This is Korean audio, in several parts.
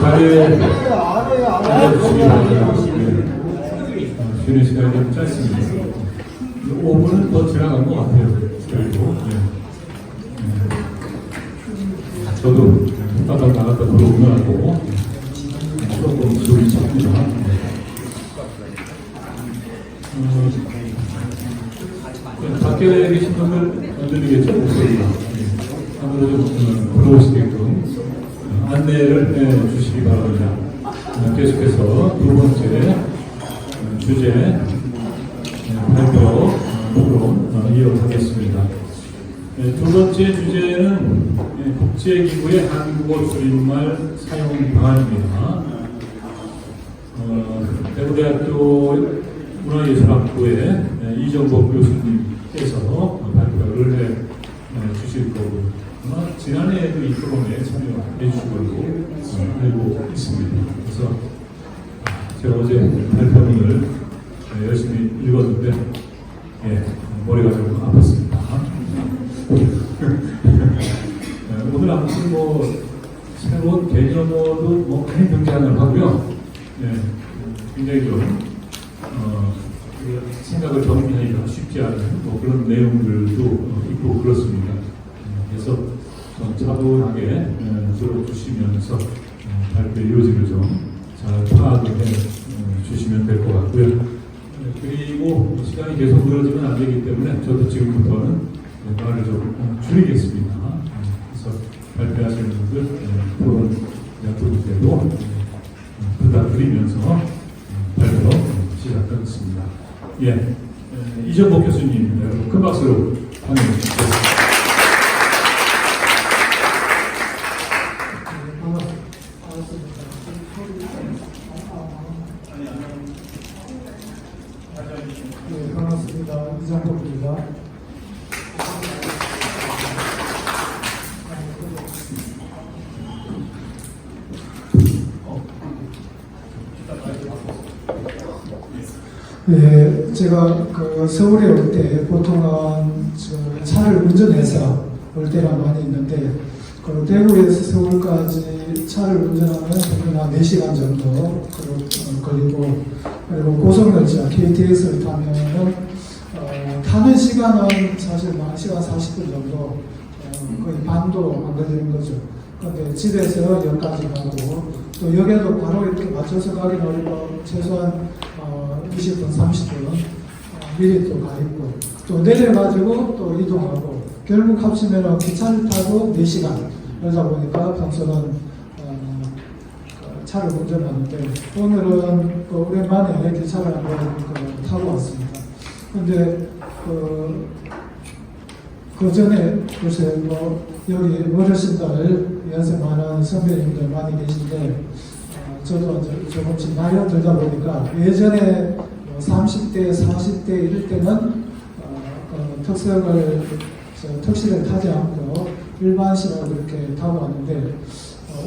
자리에 앉아주시기 바랍니다. 쉬는 시간이 좀 짧습니다. 5분은 더 지나간 것 같아요. 그리고 저도 따다 나갔다 들어오느라고 조금 소리 찹니다. 밖에 계신 분들 안 들리겠죠? 목소리가. 아무래도 좀 들어오시게끔 안내를 해주시기 바랍니다. 계속해서 두 번째 주제 발표 토론 이어가겠습니다. 두 번째 주제는 국제기구의 한국어 줄임말 사용 방안입니다. 대구대학교 문화예술학부의 이정복 교수님께서 발표를 해 주실 거고, 지난해에도 이 프로그램에 참여해 주시고 알고 있습니다. 그래서 제가 어제 발표문을 열심히 읽었는데 머리가 좀 아팠습니다. 오늘 아무튼 새로운 개념어도 많이 등장을 하고요. 굉장히 좀 생각을 정리하기가 쉽지 않은 그런 내용들도 있고 그렇습니다. 그래서 좀 차분하게 들어주시면서 발표의 요지를 좀 잘 파악을 해 주시면 될 것 같고요. 그리고 시간이 계속 늘어지면 안 되기 때문에 저도 지금부터는 말을 좀 줄이겠습니다. 그래서 발표하시는 분들 토론 분들께도 부탁드리면서 발표 시작하겠습니다. 이정복 교수님, 여러분 큰 박수로 환영해 주시겠습니다. 반갑습니다. 이정복입니다. 제가 서울에 올 때 보통은 차를 운전해서 올 때가 많이 있는데, 대구에서 서울까지 차를 운전하면 한 4시간 정도 걸리고, 그리고 고속열차 KTX를 타면은 타는 시간은 사실 1시간 40분 정도, 거의 반도 안 걸리는 거죠. 그런데 집에서 역까지 가고, 또 역에도 바로 이렇게 맞춰서 가긴 어렵고 최소한 20분, 30분 미리 또 가 있고, 또 내려가지고 또 이동하고, 결국 합치면 기차를 타고 4시간 그러다 보니까 평소는 차를 운전하는데, 오늘은 오랜만에 기차를 한번 타고 왔습니다. 근데 그 전에 글쎄 여기 어르신들 연세많은 선배님들 많이 계신데, 저도 조금씩 나이가 들다 보니까 예전에 30대, 40대 이럴 때는 택시를 타지 않고 일반시라고 이렇게 타고 왔는데,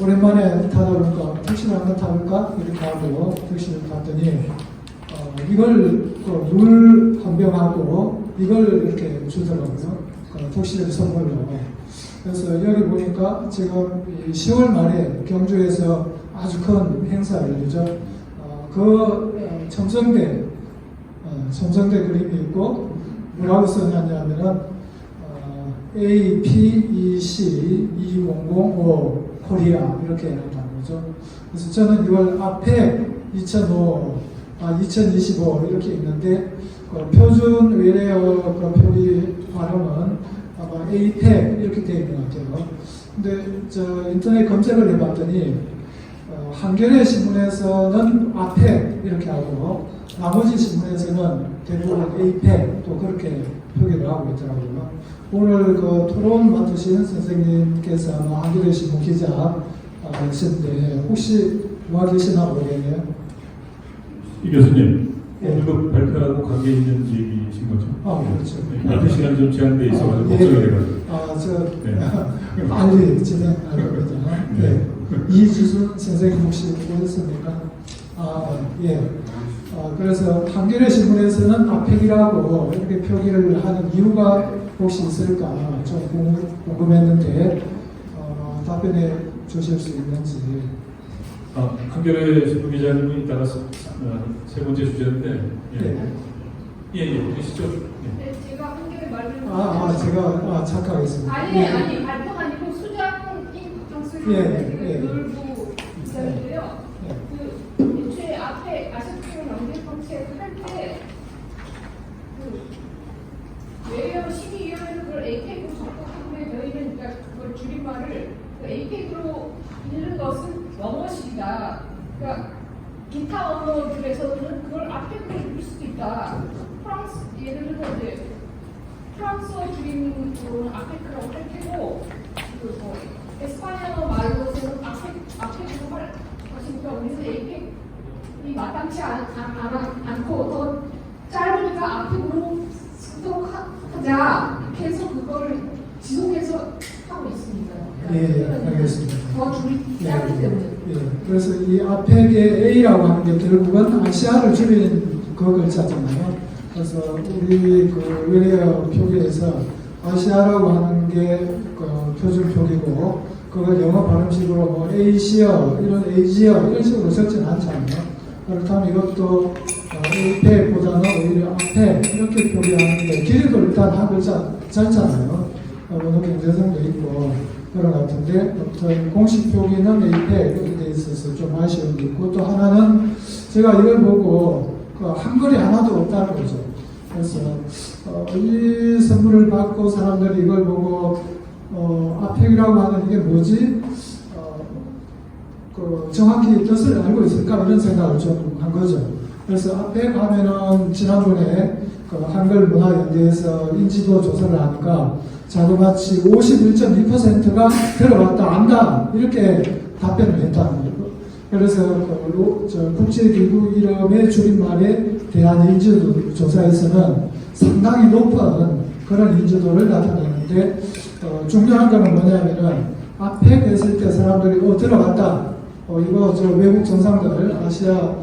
오랜만에 타다 보니까 택시를 한번 타볼까? 이렇게 하고 택시를 탔더니 이걸 물 한 병하고 이걸 이렇게 주더라고요. 택시를 선물로. 그래서 여기 보니까 지금 10월 말에 경주에서 아주 큰 행사를 열리죠. 첨성대 그림이 있고, 뭐라고 써놨냐면은 APEC 2005 코리아 이렇게 해놨다는 거죠. 그래서 저는 이걸 앞에 2025 이렇게 있는데, 표준 외래어 표기 발음은 아마 APEC 이렇게 되어 있는 것 같아요. 근데 인터넷 검색을 해봤더니 한겨레 신문에서는 APEC 이렇게 하고, 나머지 신문에서는 대부분 APEC 또 그렇게 표기를 하고 있더라고요. 오늘 토론 맡으신 선생님께서 한겨레 신문 기자이신데 혹시 와 계시나 모르겠네요. 이 교수님, 오늘 발표하고 관계 있는 얘기이신 거죠? 그렇죠. 발표 시간 좀 제한돼 있어가지고 걱정이 돼가지고. 빨리 진행하려고요. 이주순 선생님 혹시 보셨습니까? 그래서 한겨레 신문에서는 APEC이라고 이렇게 표기를 하는 이유가 혹시 있을까 좀 궁금했는데, 답변해 주실 수 있는지. 한겨레 신문 기자님이 이따가 세 번째 주제인데, 그러시죠? 네, 제가 한겨레 말을 제가 착각했습니다. 아니 발표가 아니고 수장인 박정수 놀부 기자인데요. 그 애초에 앞에 아시아투어 연계정책 할때 외교 심의위원회에서 그걸 APEC으로 접근하는데 저희는 그러니까 그걸 줄임말을 APEC으로 읽는 것은 영어식이다. 그러니까 기타 언어들에서는 그걸 아펙으로 읽을 수도 있다. 프랑스 예를 들어 이제 프랑스어 줄임으로는 아펙이라고 할 테고 그뭐 에스파냐어 말로서는 아펙으로 하시니까 우리는 APEC이 마땅치 않고 더 짧으니까 아펙으로 쓰도록 하자. 계속 그걸 지속해서 하고 있습니다. 알겠습니다. 더 줄이 짧기 때문에. 그래서 이 아펙의 A라고 하는 게 결국은 아시아를 줄이는 그 글자잖아요. 그래서 우리 그 외래어 표기에서 아시아라고 하는 게 그 표준 표기고 그걸 영어 발음식으로 뭐 에이시어 이런 에이지어 이런 식으로 적진 않잖아요. 그렇다면 이것도 APEC보다는 오히려 아펙 이렇게 표기하는데 길이도 일단 한 글자 짧잖아요. 어느 경제성도 있고 그런 것 같은데 어떤 공식 표기는 APEC 이렇게 돼 있어서 좀 아쉬운 게 있고 또 하나는 제가 이걸 보고 그 한글이 하나도 없다는 거죠. 그래서 이 선물을 받고 사람들이 이걸 보고 아펙이라고 하는 이게 뭐지? 그 정확히 뜻을 알고 있을까 이런 생각을 좀 한 거죠. 그래서 아펙 하면은 지난번에 그 한글 문화연대에서 인지도 조사를 하니까 자그마치 51.2%가 들어봤다 안다 이렇게 답변을 했다는 거예요. 그래서 국제기구 이름의 줄임말에 대한 인지도 조사에서는 상당히 높은 그런 인지도를 나타내는데 중요한 거는 뭐냐면은 아펙 했을 때 사람들이 들어봤다 이거 저 외국 정상들 아시아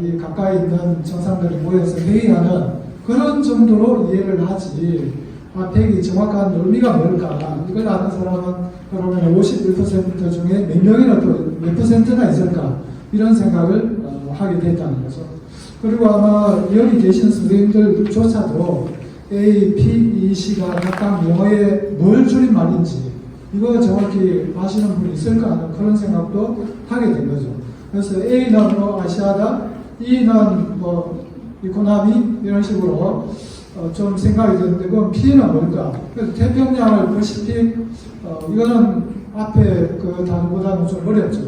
이 가까이 있는 정상들이 모여서 회의하는 그런 정도로 이해를 하지 아펙이 정확한 의미가 뭘까 이걸 아는 사람은 그러면 51% 중에 몇 명이나 또 몇 퍼센트나 있을까 이런 생각을 하게 됐다는 거죠. 그리고 아마 여기 계신 선생님들조차도 A, P, E, C가 각각 영어에 뭘 줄임말인지 이거 정확히 아시는 분이 있을까 하는 그런 생각도 하게 된 거죠. 그래서 A는 뭐 아시아다, E는 뭐 이코노미 이런 식으로 좀 생각이 드는데 그럼 P는 뭘까? 그래서 태평양을 보시피 이거는 앞에 그 단어보다는 좀 어렵죠.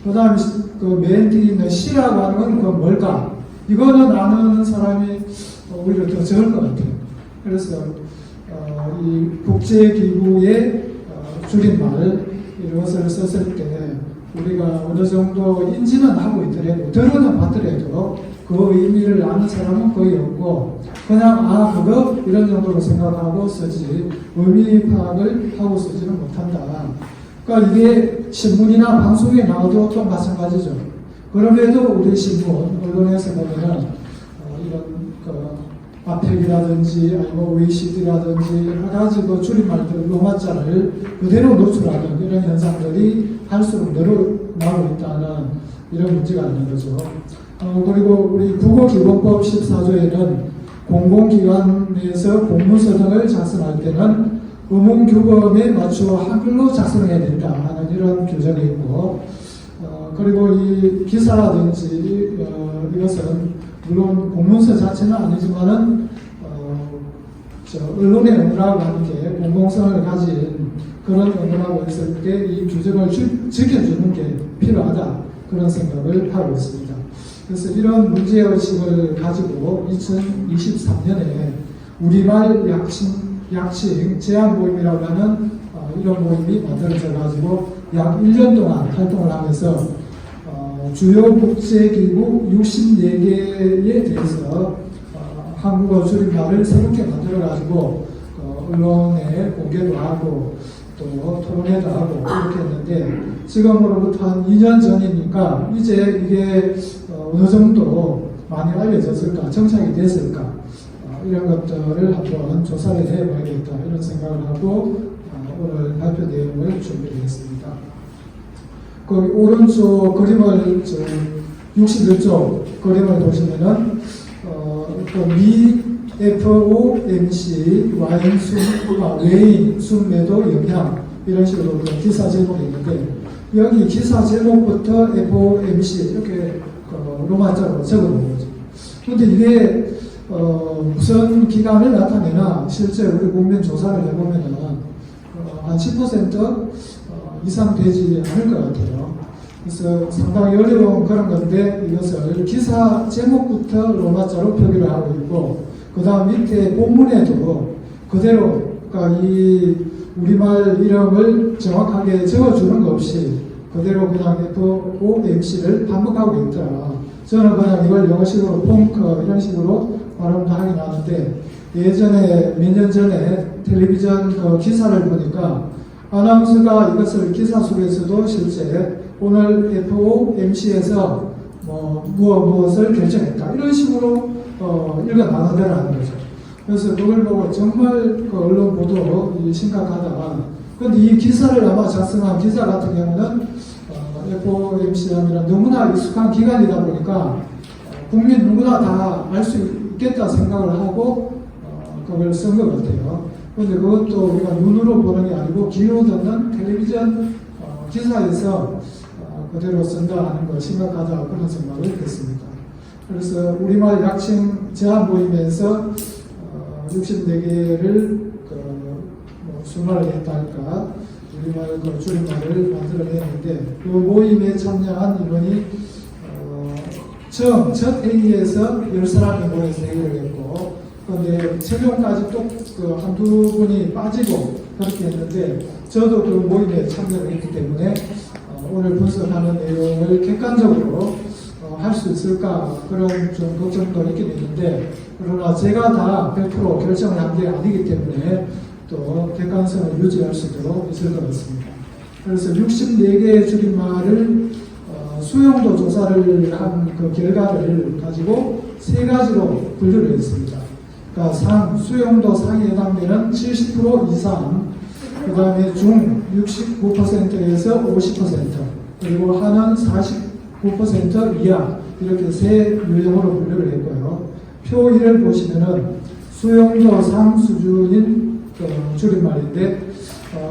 그 다음에 그 맨 뒤에 있는 C라고 하는 건 그건 뭘까? 이거는 아는 사람이 오히려 더 적을 것 같아요. 그래서 이 국제기구의 줄임말 이것을 썼을 때 우리가 어느 정도 인지는 하고 있더라도 들어는 봤더라도 그 의미를 아는 사람은 거의 없고 그냥 그거 이런 정도로 생각하고 쓰지 의미 파악을 하고 쓰지는 못한다. 그러니까 이게 신문이나 방송에 나와도 또 마찬가지죠. 그럼에도 우리 신문 언론에서 보면은 이런 아펙이라든지 아니면 OECD라든지 여러 가지 그 줄임말들 로마자를 그대로 노출하는 이런 현상들이 할수록 늘어나고 있다는 이런 문제가 있는 거죠. 그리고 우리 국어기본법 14조에는 공공기관 내에서 공문서 등을 작성할 때는 의문규범에 맞추어 한글로 작성해야 된다 하는 이런 규정이 있고 그리고 이 기사라든지 이것은 물론 공문서 자체는 아니지만은 언론의 의무라고 하는 게 공공성을 가진 그런 의무라고 했을 때 이 규정을 지켜주는 게 필요하다 그런 생각을 하고 있습니다. 그래서 이런 문제의식을 가지고 2023년에 우리말 약칭 제안 모임이라고 하는 이런 모임이 만들어져 가지고 약 1년 동안 활동을 하면서 주요 국제기구 64개에 대해서 한국어 줄임말을 새롭게 만들어가지고 언론에 공개도 하고 또 토론회도 하고 이렇게 했는데 지금으로부터 한 2년 전이니까 이제 이게 어느 정도 많이 알려졌을까 정착이 됐을까 이런 것들을 한번 조사를 해봐야겠다 이런 생각을 하고 오늘 발표 내용을 준비했습니다. 그 오른쪽 그림을 61쪽 그림을 보시면은 FOMC 외인 순매도 영향 이런 식으로 기사 제목이 있는데 여기 기사 제목부터 FOMC 이렇게 로마자로 적어놓은 거죠. 그런데 이게 무슨 기간을 나타내나 실제 우리 국민 조사를 해보면은 한 10% 이상 되지 않을 것 같아요. 그래서 상당히 어려운 그런 건데 이것을 기사 제목부터 로마자로 표기를 하고 있고 그 다음 밑에 본문에도 그대로 그러니까 이 우리말 이름을 정확하게 적어주는 것 없이 그대로 그냥 FOMC를 반복하고 있더라. 저는 그냥 이걸 영어식으로 펑크 이런 식으로 발음도 하긴 하는데 예전에 몇 년 전에 텔레비전 그 기사를 보니까 아나운서가 이것을 기사 속에서도 실제 오늘 FOMC에서 무엇을 결정했다 이런 식으로 읽어 나가더라는 거죠. 그래서 그걸 보고 정말 그 언론 보도 심각하다. 그런데 이 기사를 아마 작성한 기자 같은 경우는 FOMC 하면 너무나 익숙한 기간이다 보니까 국민 누구나 다 알 수 있겠다 생각을 하고 그걸 쓴 것 같아요. 그런데 그것도 우리가 눈으로 보는 게 아니고 귀로 듣는 텔레비전 기사에서 그대로 쓴다 하는 거 심각하다 그런 생각을 했습니다. 그래서 우리말 약칭 제안 모임에서 64개를 순화를 했다 할까 우리말 줄임말을 만들어냈는데 그 모임에 참여한 인원이 처음 첫 회의에서 10사람이 모여서 회의를 했고 그런데 최종까지 또 한두 분이 빠지고 그렇게 했는데 저도 그 모임에 참여를 했기 때문에 오늘 분석하는 내용을 객관적으로 할 수 있을까 그런 좀 걱정도 있긴 있는데 그러나 제가 다 100% 결정을 한 게 아니기 때문에 또 객관성을 유지할 수 있도록 있을 것 같습니다. 그래서 64개의 줄임말을 수용도 조사를 한 그 결과를 가지고 세 가지로 분류를 했습니다. 그러니까 수용도 상에 해당되는 70% 이상, 그 다음에 중 69%에서 50%, 그리고 하는 49% 이하 이렇게 세 유형으로 분류를 했고요. 표 1을 보시면은 수용도 상 수준인 줄임말인데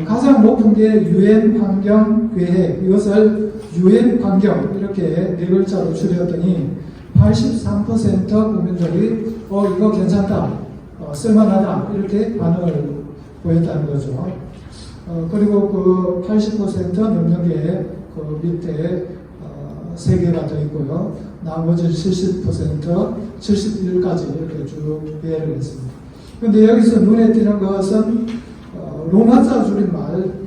가장 높은 게 유엔 환경 계획 이것을 유엔 환경 이렇게 네 글자로 줄였더니 83% 국민들이 이거 괜찮다 쓸만하다 이렇게 반응을 보였다는 거죠. 그리고 그 80% 넘는 게 그 밑에 3개가 더 있고요. 나머지 70%, 71까지 이렇게 쭉 배열을 했습니다. 그런데 여기서 눈에 띄는 것은 로마자 줄임말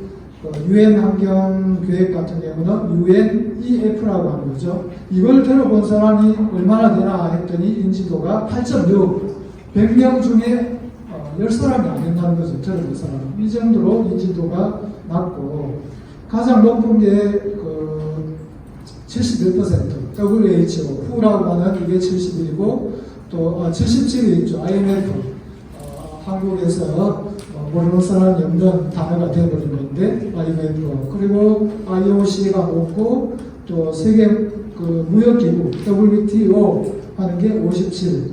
유엔 환경 계획 같은 경우는 UNEF라고 하는 거죠. 이걸 들어본 사람이 얼마나 되나 했더니 인지도가 8.6, 100명 중에 10사람이 안 된다는 거죠. 들어본 사람. 이 정도로 인지도가 낮고 가장 높은 게 71% WHO, WHO라고 하는 이게 71이고 또 77이 있죠. IMF. 한국에서 모르는 사람이 없는 단어가 되어버린 건데 IMF 그리고 IOC가 높고 또 세계 그 무역기구 WTO 하는 게 57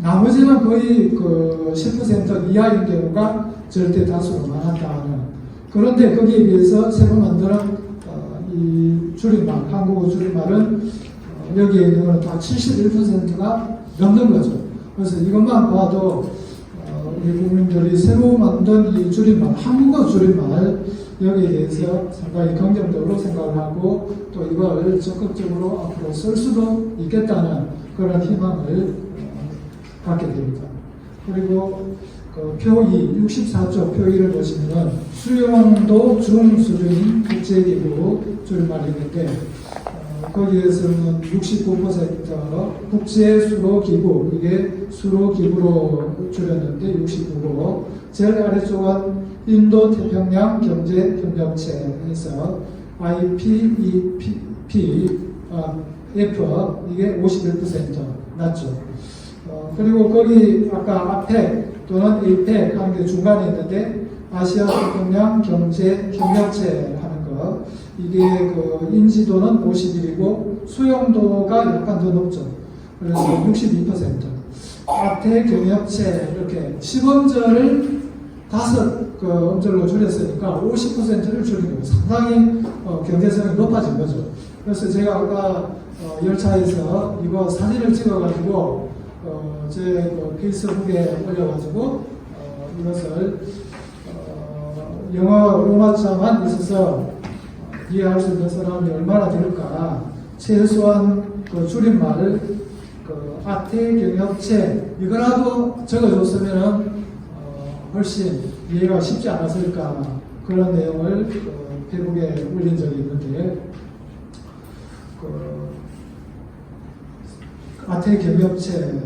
나머지는 거의 그 10% 이하인 경우가 절대 다수로 많았다는 그런데 거기에 비해서 새로 만드는 이 줄임말 한국어 줄임말은 여기에 있는 거는 다 71%가 넘는 거죠. 그래서 이것만 봐도 우리 국민들이 새로 만든 이 줄임말, 한국어 줄임말 여기에 대해서 상당히 긍정적으로 생각을 하고 또 이걸 적극적으로 앞으로 쓸 수도 있겠다는 그런 희망을 갖게 됩니다. 그리고 표 2, 64쪽 표 2를 보시면 수용도 중수준인 국제기구 줄임말이 있는데 거기에서는 69% 국제수로기구 이게 수로기구로 줄였는데 69고 제일 아래쪽은 인도태평양 경제협력체에서 IPEF 이게 51% 낮죠. 그리고 거기 아까 APEC 또는 APEC 하는 게 중간에 있는데 아시아 태평양 경제 협력체 하는 거, 이게 그 인지도는 51이고 수용도가 약간 더 높죠. 그래서 62%. 아태 경협체 이렇게 10음절을 5그 음절로 줄였으니까 50%를 줄인 거예요. 상당히 경제성이 높아진 거죠. 그래서 제가 아까 열차에서 이거 사진을 찍어가지고 제 페이스북에 올려가지고 이것을 영어 로마자만 있어서 이해할 수 있는 사람이 얼마나 될까, 최소한 그 줄임말을 아태 경협체 이거라도 적어줬으면 훨씬 이해가 쉽지 않았을까, 그런 내용을 페이북에 올린 적이 있는데, 아태 경협체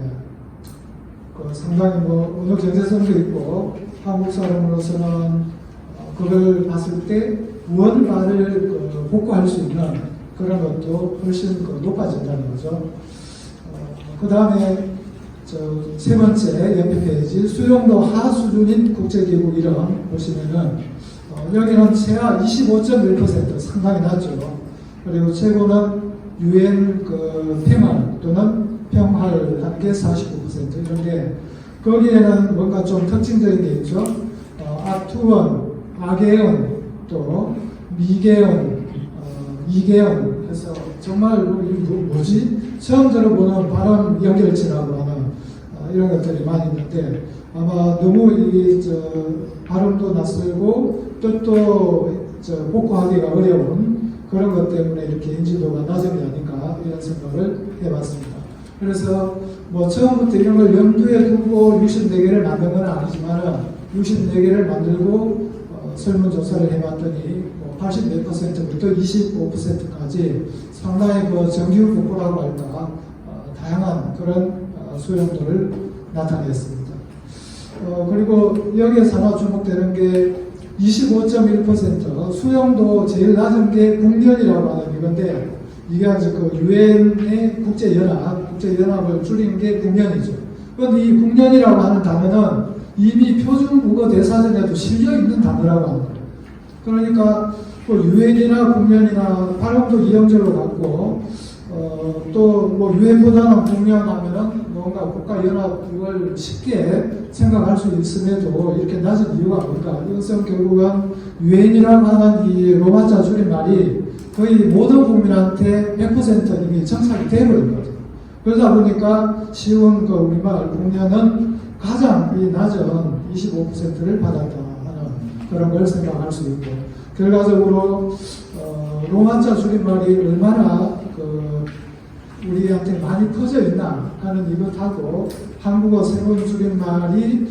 상당히 어느 경제성도 있고, 한국 사람으로서는 그걸 봤을 때 원말을 복구할 수 있는 그런 것도 훨씬 높아진다는 거죠. 그 다음에 세 번째 옆에 페이지 수용도 하수준인 국제기구 이름 보시면은 여기는 최하 25.1% 상당히 낮죠. 그리고 최고는 UN 평화 또는 평화를 한 게 49% 이런데, 거기에는 뭔가 좀 특징적인 게 있죠. 아투원, 아게온, 또 미게온, 이게온 해서 정말 뭐지? 처음 들어보는 발음 연결체라고 하는 이런 것들이 많이 있는데, 아마 너무 이 발음도 낯설고 뜻도 복구하기가 어려운 그런 것 때문에 이렇게 인지도가 낮은 게 아닌가, 이런 생각을 해봤습니다. 그래서 처음부터 이런 걸 염두에 두고 64개를 만든 건 아니지만 64개를 만들고 설문조사를 해봤더니 80몇%부터 25%까지 상당히 정규 복구라고 할까, 다양한 그런 수용도를 나타냈습니다. 그리고 여기에서 하나 주목되는 게 25.1% 수용도 제일 낮은 게 국련이라고 하는 이건데, 이게 아주 유엔의 국제연합을 줄인 게 국련이죠. 그런데 이 국련이라고 하는 단어는 이미 표준국어 대사전에도 실려 있는 단어라고 합니다. 그러니까 유엔이나 국련이나 발음도 이형절로 갖고 또 유엔보다는 국련하면은 뭔가 국가연합 이걸 쉽게 생각할 수 있음에도 이렇게 낮은 이유가 뭘까? 이것은 결국은 유엔이라고 하는 이 로마자 줄임말이 거의 모든 국민한테 100% 이미 정착이 되어버린 거죠. 그러다 보니까 쉬운 우리말 국련은 가장 이 낮은 25%를 받았다 하는 그런 걸 생각할 수 있고, 결과적으로 로마자 줄임말이 얼마나 우리한테 많이 퍼져 있나 하는 이것하고 한국어 새로운 줄임말이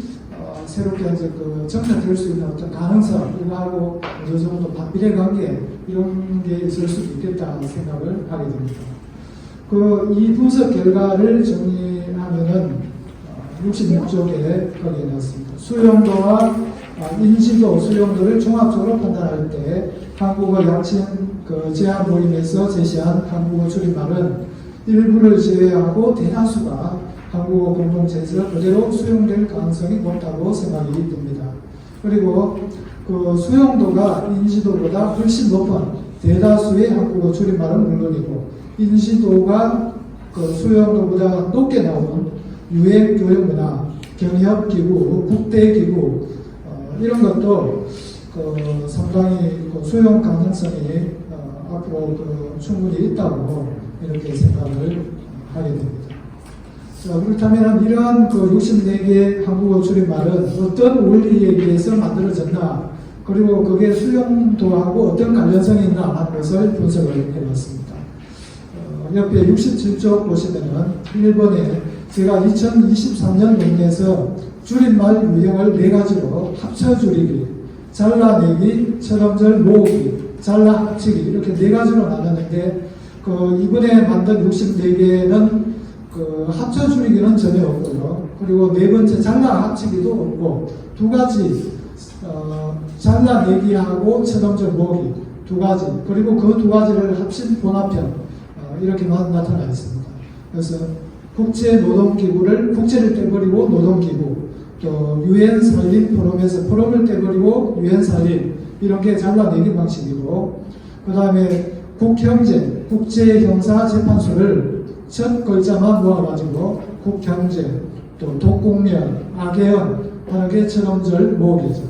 새롭게 이제 정착될 수 있는 어떤 가능성, 이거하고 어느 정도 반비례 관계 이런 게 있을 수도 있겠다 생각을 하게 됩니다. 이 분석 결과를 정리하면은 66쪽에 거기에 넣었습니다. 수용도와 인지도, 수용도를 종합적으로 판단할 때 한국어 양침 제한 모임에서 제시한 한국어 줄임말은 일부를 제외하고 대다수가 한국어 공동체에서 그대로 수용될 가능성이 높다고 생각이 듭니다. 그리고 수용도가 인지도보다 훨씬 높은 대다수의 한국어 줄임말은 물론이고, 인지도가 수용도보다 높게 나오는 유엔 교육문화, 경협기구, 국대기구 이런 것도 상당히 수용 가능성이 앞으로 충분히 있다고 이렇게 생각을 하게 됩니다. 자, 그렇다면 이러한 64개의 한국어 줄임말은 어떤 원리에 의해서 만들어졌나, 그리고 그게 수용도하고 어떤 관련성이 있나 하는 것을 분석을 해봤습니다. 옆에 67쪽 보시면은 1번에 제가 2023년 논문에서 줄임말 유형을 4가지로 합쳐 줄이기, 잘라내기, 철음절 모으기, 잘라 합치기 이렇게 4가지로 나눴는데, 이번에 만든 64개는 합쳐 줄이기는 전혀 없고요. 그리고 네 번째 잘라 합치기도 없고, 2가지 잘라내기하고 철음절 모으기 2가지, 그리고 그 2가지를 합친 본합형 이렇게 나타나 있습니다. 그래서 국제노동기구를 국제를 떼버리고 노동기구, 또 유엔 산림 포럼에서 포럼을 떼버리고 유엔 산림 이런 게 잘라내기 방식이고, 그 다음에 국형제, 국제형사재판소를 첫 글자만 모아가지고 국형제, 또 독국면, 악예언 하는 게 철음절 모으기죠.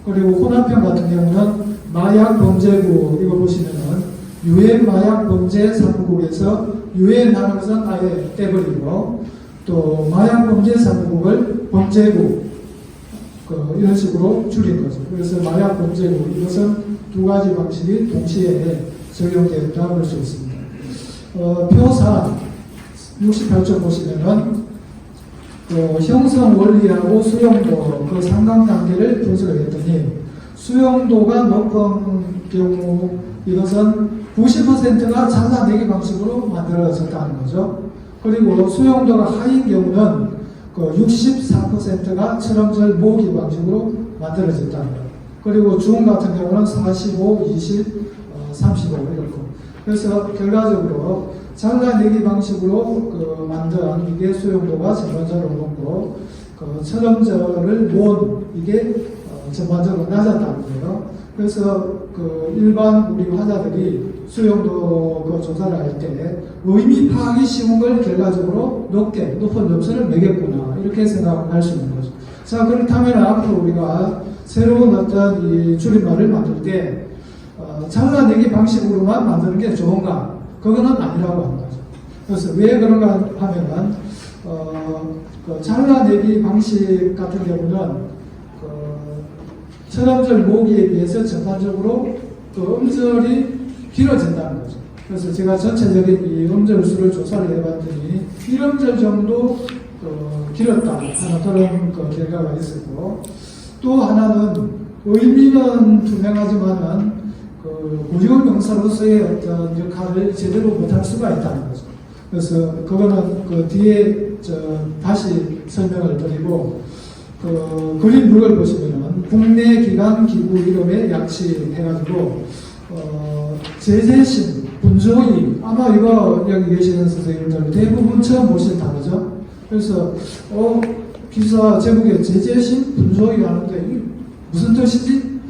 그리고 혼합형 같은 경우는 마약범죄국, 이거 보시면은 유엔 마약범죄 3부국에서 유엔 하는 것은 아예 떼버리고, 또 마약범죄 3부국을 범죄국, 이런 식으로 줄인 거죠. 그래서 마약범죄국, 이것은 두 가지 방식이 동시에 적용되었다 볼 수 있습니다. 표4 68쪽 보시면은 형성 원리하고 수용도 그 상관관계를 분석을 했더니, 수용도가 높은 경우 이것은 90%가 잘라내기 방식으로 만들어졌다는 거죠. 그리고 수용도가 하인 경우는 64%가 철음절 모으기 방식으로 만들어졌다는 거예요. 그리고 중 같은 경우는 45, 20, 35 이렇고. 그래서 결과적으로 잘라내기 방식으로 만든 이게 수용도가 전반적으로 높고, 철음절을 모은 이게 전반적으로 낮았다는 거예요. 그래서 일반 우리 화자들이 수용도 조사를 할 때 의미 파악이 쉬운 걸 결과적으로 높은 점수를 매겼구나, 이렇게 생각할 수 있는 거죠. 자, 그렇다면 앞으로 우리가 새로운 어떤 이 줄임말을 만들 때 잘라내기 방식으로만 만드는 게 좋은가? 그거는 아니라고 하는 거죠. 그래서 왜 그런가 하면은 잘라내기 방식 같은 경우는 철음절 모으기에 비해서 전반적으로 음절이 길어진다는 거죠. 그래서 제가 전체적인 이 음절 수를 조사를 해봤더니 1음절 정도 길었다 하는 그런 결과가 있었고, 또 하나는 의미는 투명하지만은 고유형 명사로서의 어떤 역할을 제대로 못할 수가 있다는 거죠. 그래서 그거는 뒤에 다시 설명을 드리고, 그림 6을 보시면은 국내 기관 기구 이름에 약치해가지고 제재심, 분조의, 아마 이거 여기 계시는 선생님들 대부분 처음 보신 단어죠. 그래서 기사 제목에 제재심, 분조의 하는데 이게 무슨 뜻이지?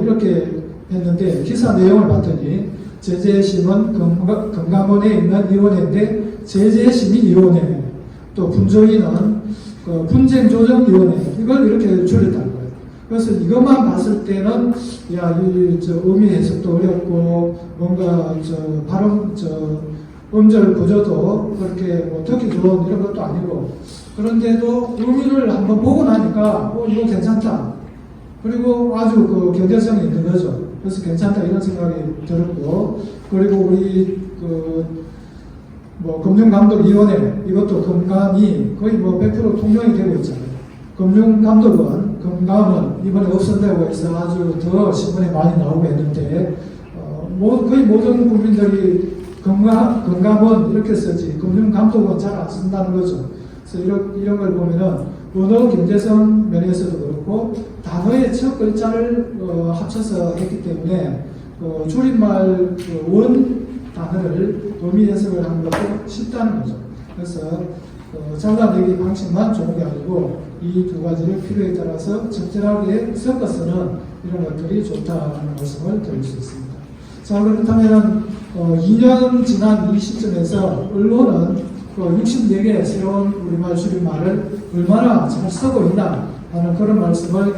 이렇게 했는데 기사 내용을 봤더니 제재심은 금감원에 있는 위원회인데 제재심이 위원회, 또 분조의는 분쟁조정위원회, 이걸 이렇게 줄였다는 거예요. 그래서 이것만 봤을 때는 의미 해석도 어렵고 뭔가 발음 음절 구조도 그렇게 듣기 좋은 이런 것도 아니고, 그런데도 의미를 한번 보고 나니까 이거 괜찮다, 그리고 아주 경제성이 있는 거죠. 그래서 괜찮다 이런 생각이 들었고, 그리고 우리 금융감독위원회, 이것도 금감이 거의 100% 통용이 되고 있잖아요. 금융감독은, 금감은 이번에 없앤다고 해서 아주 더 신문에 많이 나오고 했는데, 거의 모든 국민들이 금감은 이렇게 쓰지, 금융감독은 잘 안 쓴다는 거죠. 그래서 이런 걸 보면은, 언어 경제성 면에서도 그렇고, 단어의 첫 글자를 합쳐서 했기 때문에, 줄임말 원 단어를 의미 해석을 하는 것도 쉽다는 거죠. 그래서 잘라내기 방식만 좋은 게 아니고 이 두 가지를 필요에 따라서 적절하게 섞어 쓰는 이런 것들이 좋다는 말씀을 드릴 수 있습니다. 자, 그렇다면 2년 지난 이 시점에서 언론은 64개의 새로운 우리말 줄임말을 얼마나 잘 쓰고 있나 하는 그런 말씀을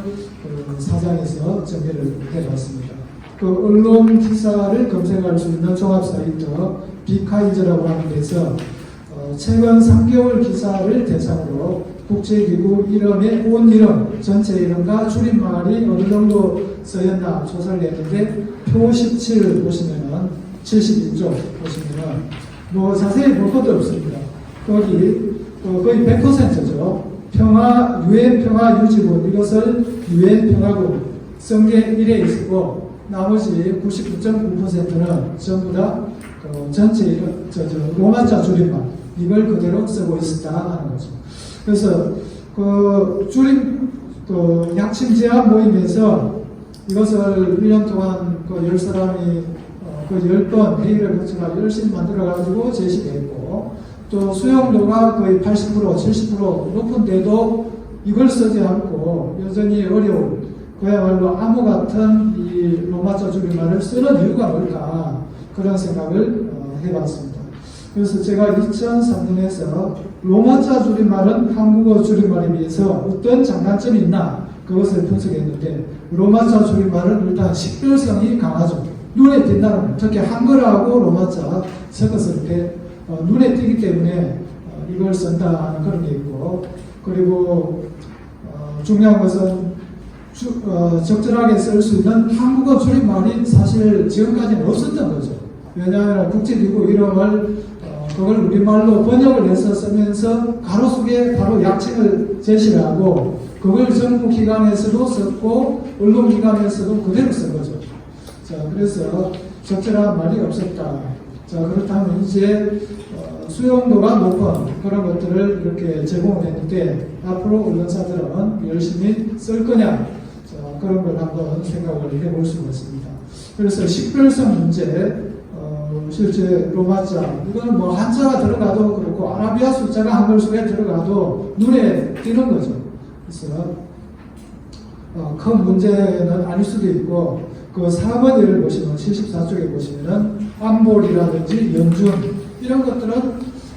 사장에서 정리를 해봤습니다. 언론 기사를 검색할 수 있는 종합 사이트 비카이저라고 하는 데서 최근 3개월 기사를 대상으로 국제기구 이름의 온 이름, 전체 이름과 줄임말이 어느 정도 쓰였나 조사를 했는데, 표 17 보시면은 71조 보시면은 자세히 볼 것도 없습니다. 거기 거의 100%죠. 유엔 평화 유지군, 이것을 유엔 평화국 성계 1에 있고, 나머지 99.9%는 전부 다 전체 로마자 줄임말, 이걸 그대로 쓰고 있었다 하는 거죠. 그래서 약침 제한 모임에서 이것을 1년 동안 10사람이 10번 회의를 거쳐서 열심히 만들어가지고 제시했고, 또 수용도가 거의 80%, 70% 높은데도 이걸 쓰지 않고 여전히 어려운 그야말로 암호 같은 이 로마자 줄임말을 쓰는 이유가 뭘까 그런 생각을 해봤습니다. 그래서 제가 2003년에서 로마자 줄임말은 한국어 줄임말에 비해서 어떤 장단점이 있나 그것을 분석했는데 로마자 줄임말은 일단 식별성이 강하죠. 눈에 띈다는 거예요. 특히 한글하고 로마자 섞었을 때 눈에 띄기 때문에 이걸 쓴다 하는 그런 게 있고 그리고 중요한 것은 적절하게 쓸 수 있는 한국어 줄임말이 사실 지금까지는 없었던 거죠. 왜냐하면 국제기구 이름을 그걸 우리말로 번역을 해서 쓰면서 가로수에 바로 약칭을 제시를 하고 그걸 정부 기관에서도 썼고 언론 기관에서도 그대로 쓴 거죠. 자, 그래서 적절한 말이 없었다. 자, 그렇다면 이제 수용도가 높은 그런 것들을 이렇게 제공을 했는데 앞으로 언론사들은 열심히 쓸 거냐? 자, 그런 걸 한번 생각을 해볼 수가 있습니다. 그래서 식별성 문제, 실제 로마자, 이거는 뭐 한자가 들어가도 그렇고 아라비아 숫자가 한글 속에 들어가도 눈에 띄는 거죠. 그래서 큰 문제는 아닐 수도 있고 그 4번 예를 보시면 74쪽에 보시면은 암볼이라든지 연준 이런 것들은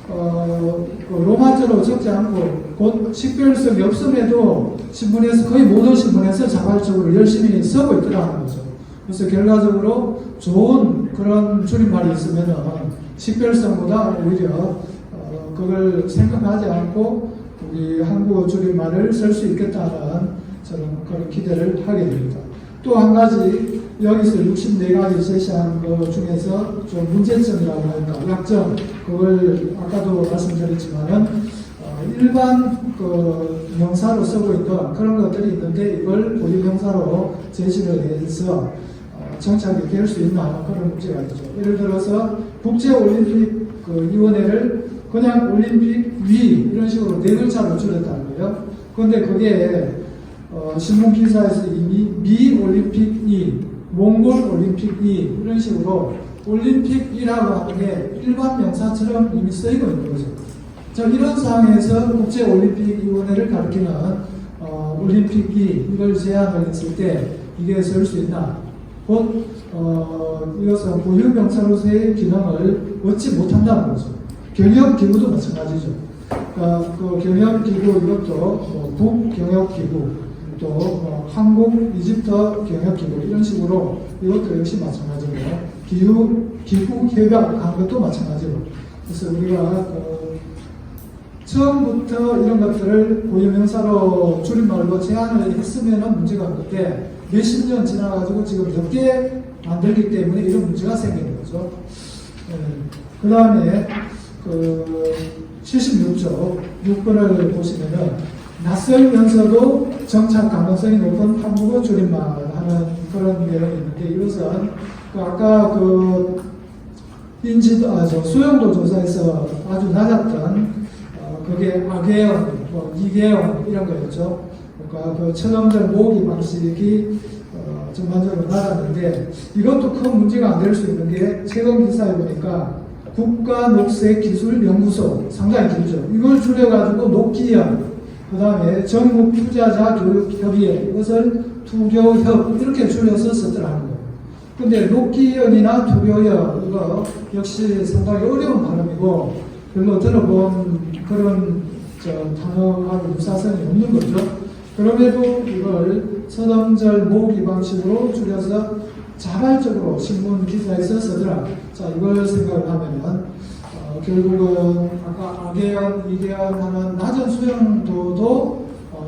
그 로마자로 적지 않고 곧 식별성이 없음에도 신문에서 거의 모든 신문에서 자발적으로 열심히 쓰고 있더라는 거죠. 그래서 결과적으로 좋은 그런 줄임말이 있으면은 식별성보다 오히려 그걸 생각하지 않고 우리 한국어 줄임말을 쓸 수 있겠다는 저는 그런 기대를 하게 됩니다. 또 한 가지 여기서 64가지 제시한 것 중에서 좀 문제점이라고 할까 약점 그걸 아까도 말씀드렸지만은 일반 그 명사로 쓰고 있던 그런 것들이 있는데 이걸 고유명사로 제시를 해서 정착이 될 수 있나 그런 문제가 있죠. 예를 들어서 국제올림픽 그 위원회를 그냥 올림픽 위 이런 식으로 네 글자로 줄였다는 거예요. 그런데 그게 신문 기사에서 이미 미 올림픽 이, 몽골 올림픽 이 이런 식으로 올림픽이라고 하는 게 일반 명사처럼 이미 쓰이고 있는 거죠. 자, 이런 상황에서 국제올림픽위원회를 가리키는 올림픽이 이걸 제안을 했을 때 이게 쓸 수 있나? 곧 이것은 고유명사로서의 기능을 얻지 못한다는 거죠. 경영기구도 마찬가지죠. 그 경영기구 이것도 북경영기구 또 한국 이집트 경영기구 이런 식으로 이것도 역시 마찬가지고요. 기후협약한 것도 마찬가지로. 그래서 우리가 처음부터 이런 것들을 고유명사로 줄임말로 제안을 했으면 문제가 없는데 몇십 년 지나가지고 지금 늦게 만들기 때문에 이런 문제가 생기는 거죠. 그 다음에 76쪽 6번을 보시면은 낯설면서도 정착 가능성이 높은 한국어 줄임말 하는 그런 내용이 있는데 이것은 아까 수용도 조사에서 아주 낮았던 그게 악예언, 이계언 이런 거였죠. 그러니까 그 처형절 모으기 방식이 전반적으로 낮았는데 이것도 큰 문제가 안 될 수 있는 게 최근 기사에 보니까 국가녹색기술연구소 상당히 길죠. 이걸 줄여가지고 녹기연, 그 다음에 전국투자자교육협의회 이것을 투교협 이렇게 줄여서 썼더라는 거예요. 근데 녹기연이나 투교협 이거 역시 상당히 어려운 발음이고 별로 들어본 그런 단어하고 유사성이 없는 거죠. 그럼에도 이걸 서점절 모으기 방식으로 줄여서 자발적으로 신문 기사에서 쓰더라. 자, 이걸 생각을 하면은 결국은 아까 악예언, 이계언 하는 낮은 수용도도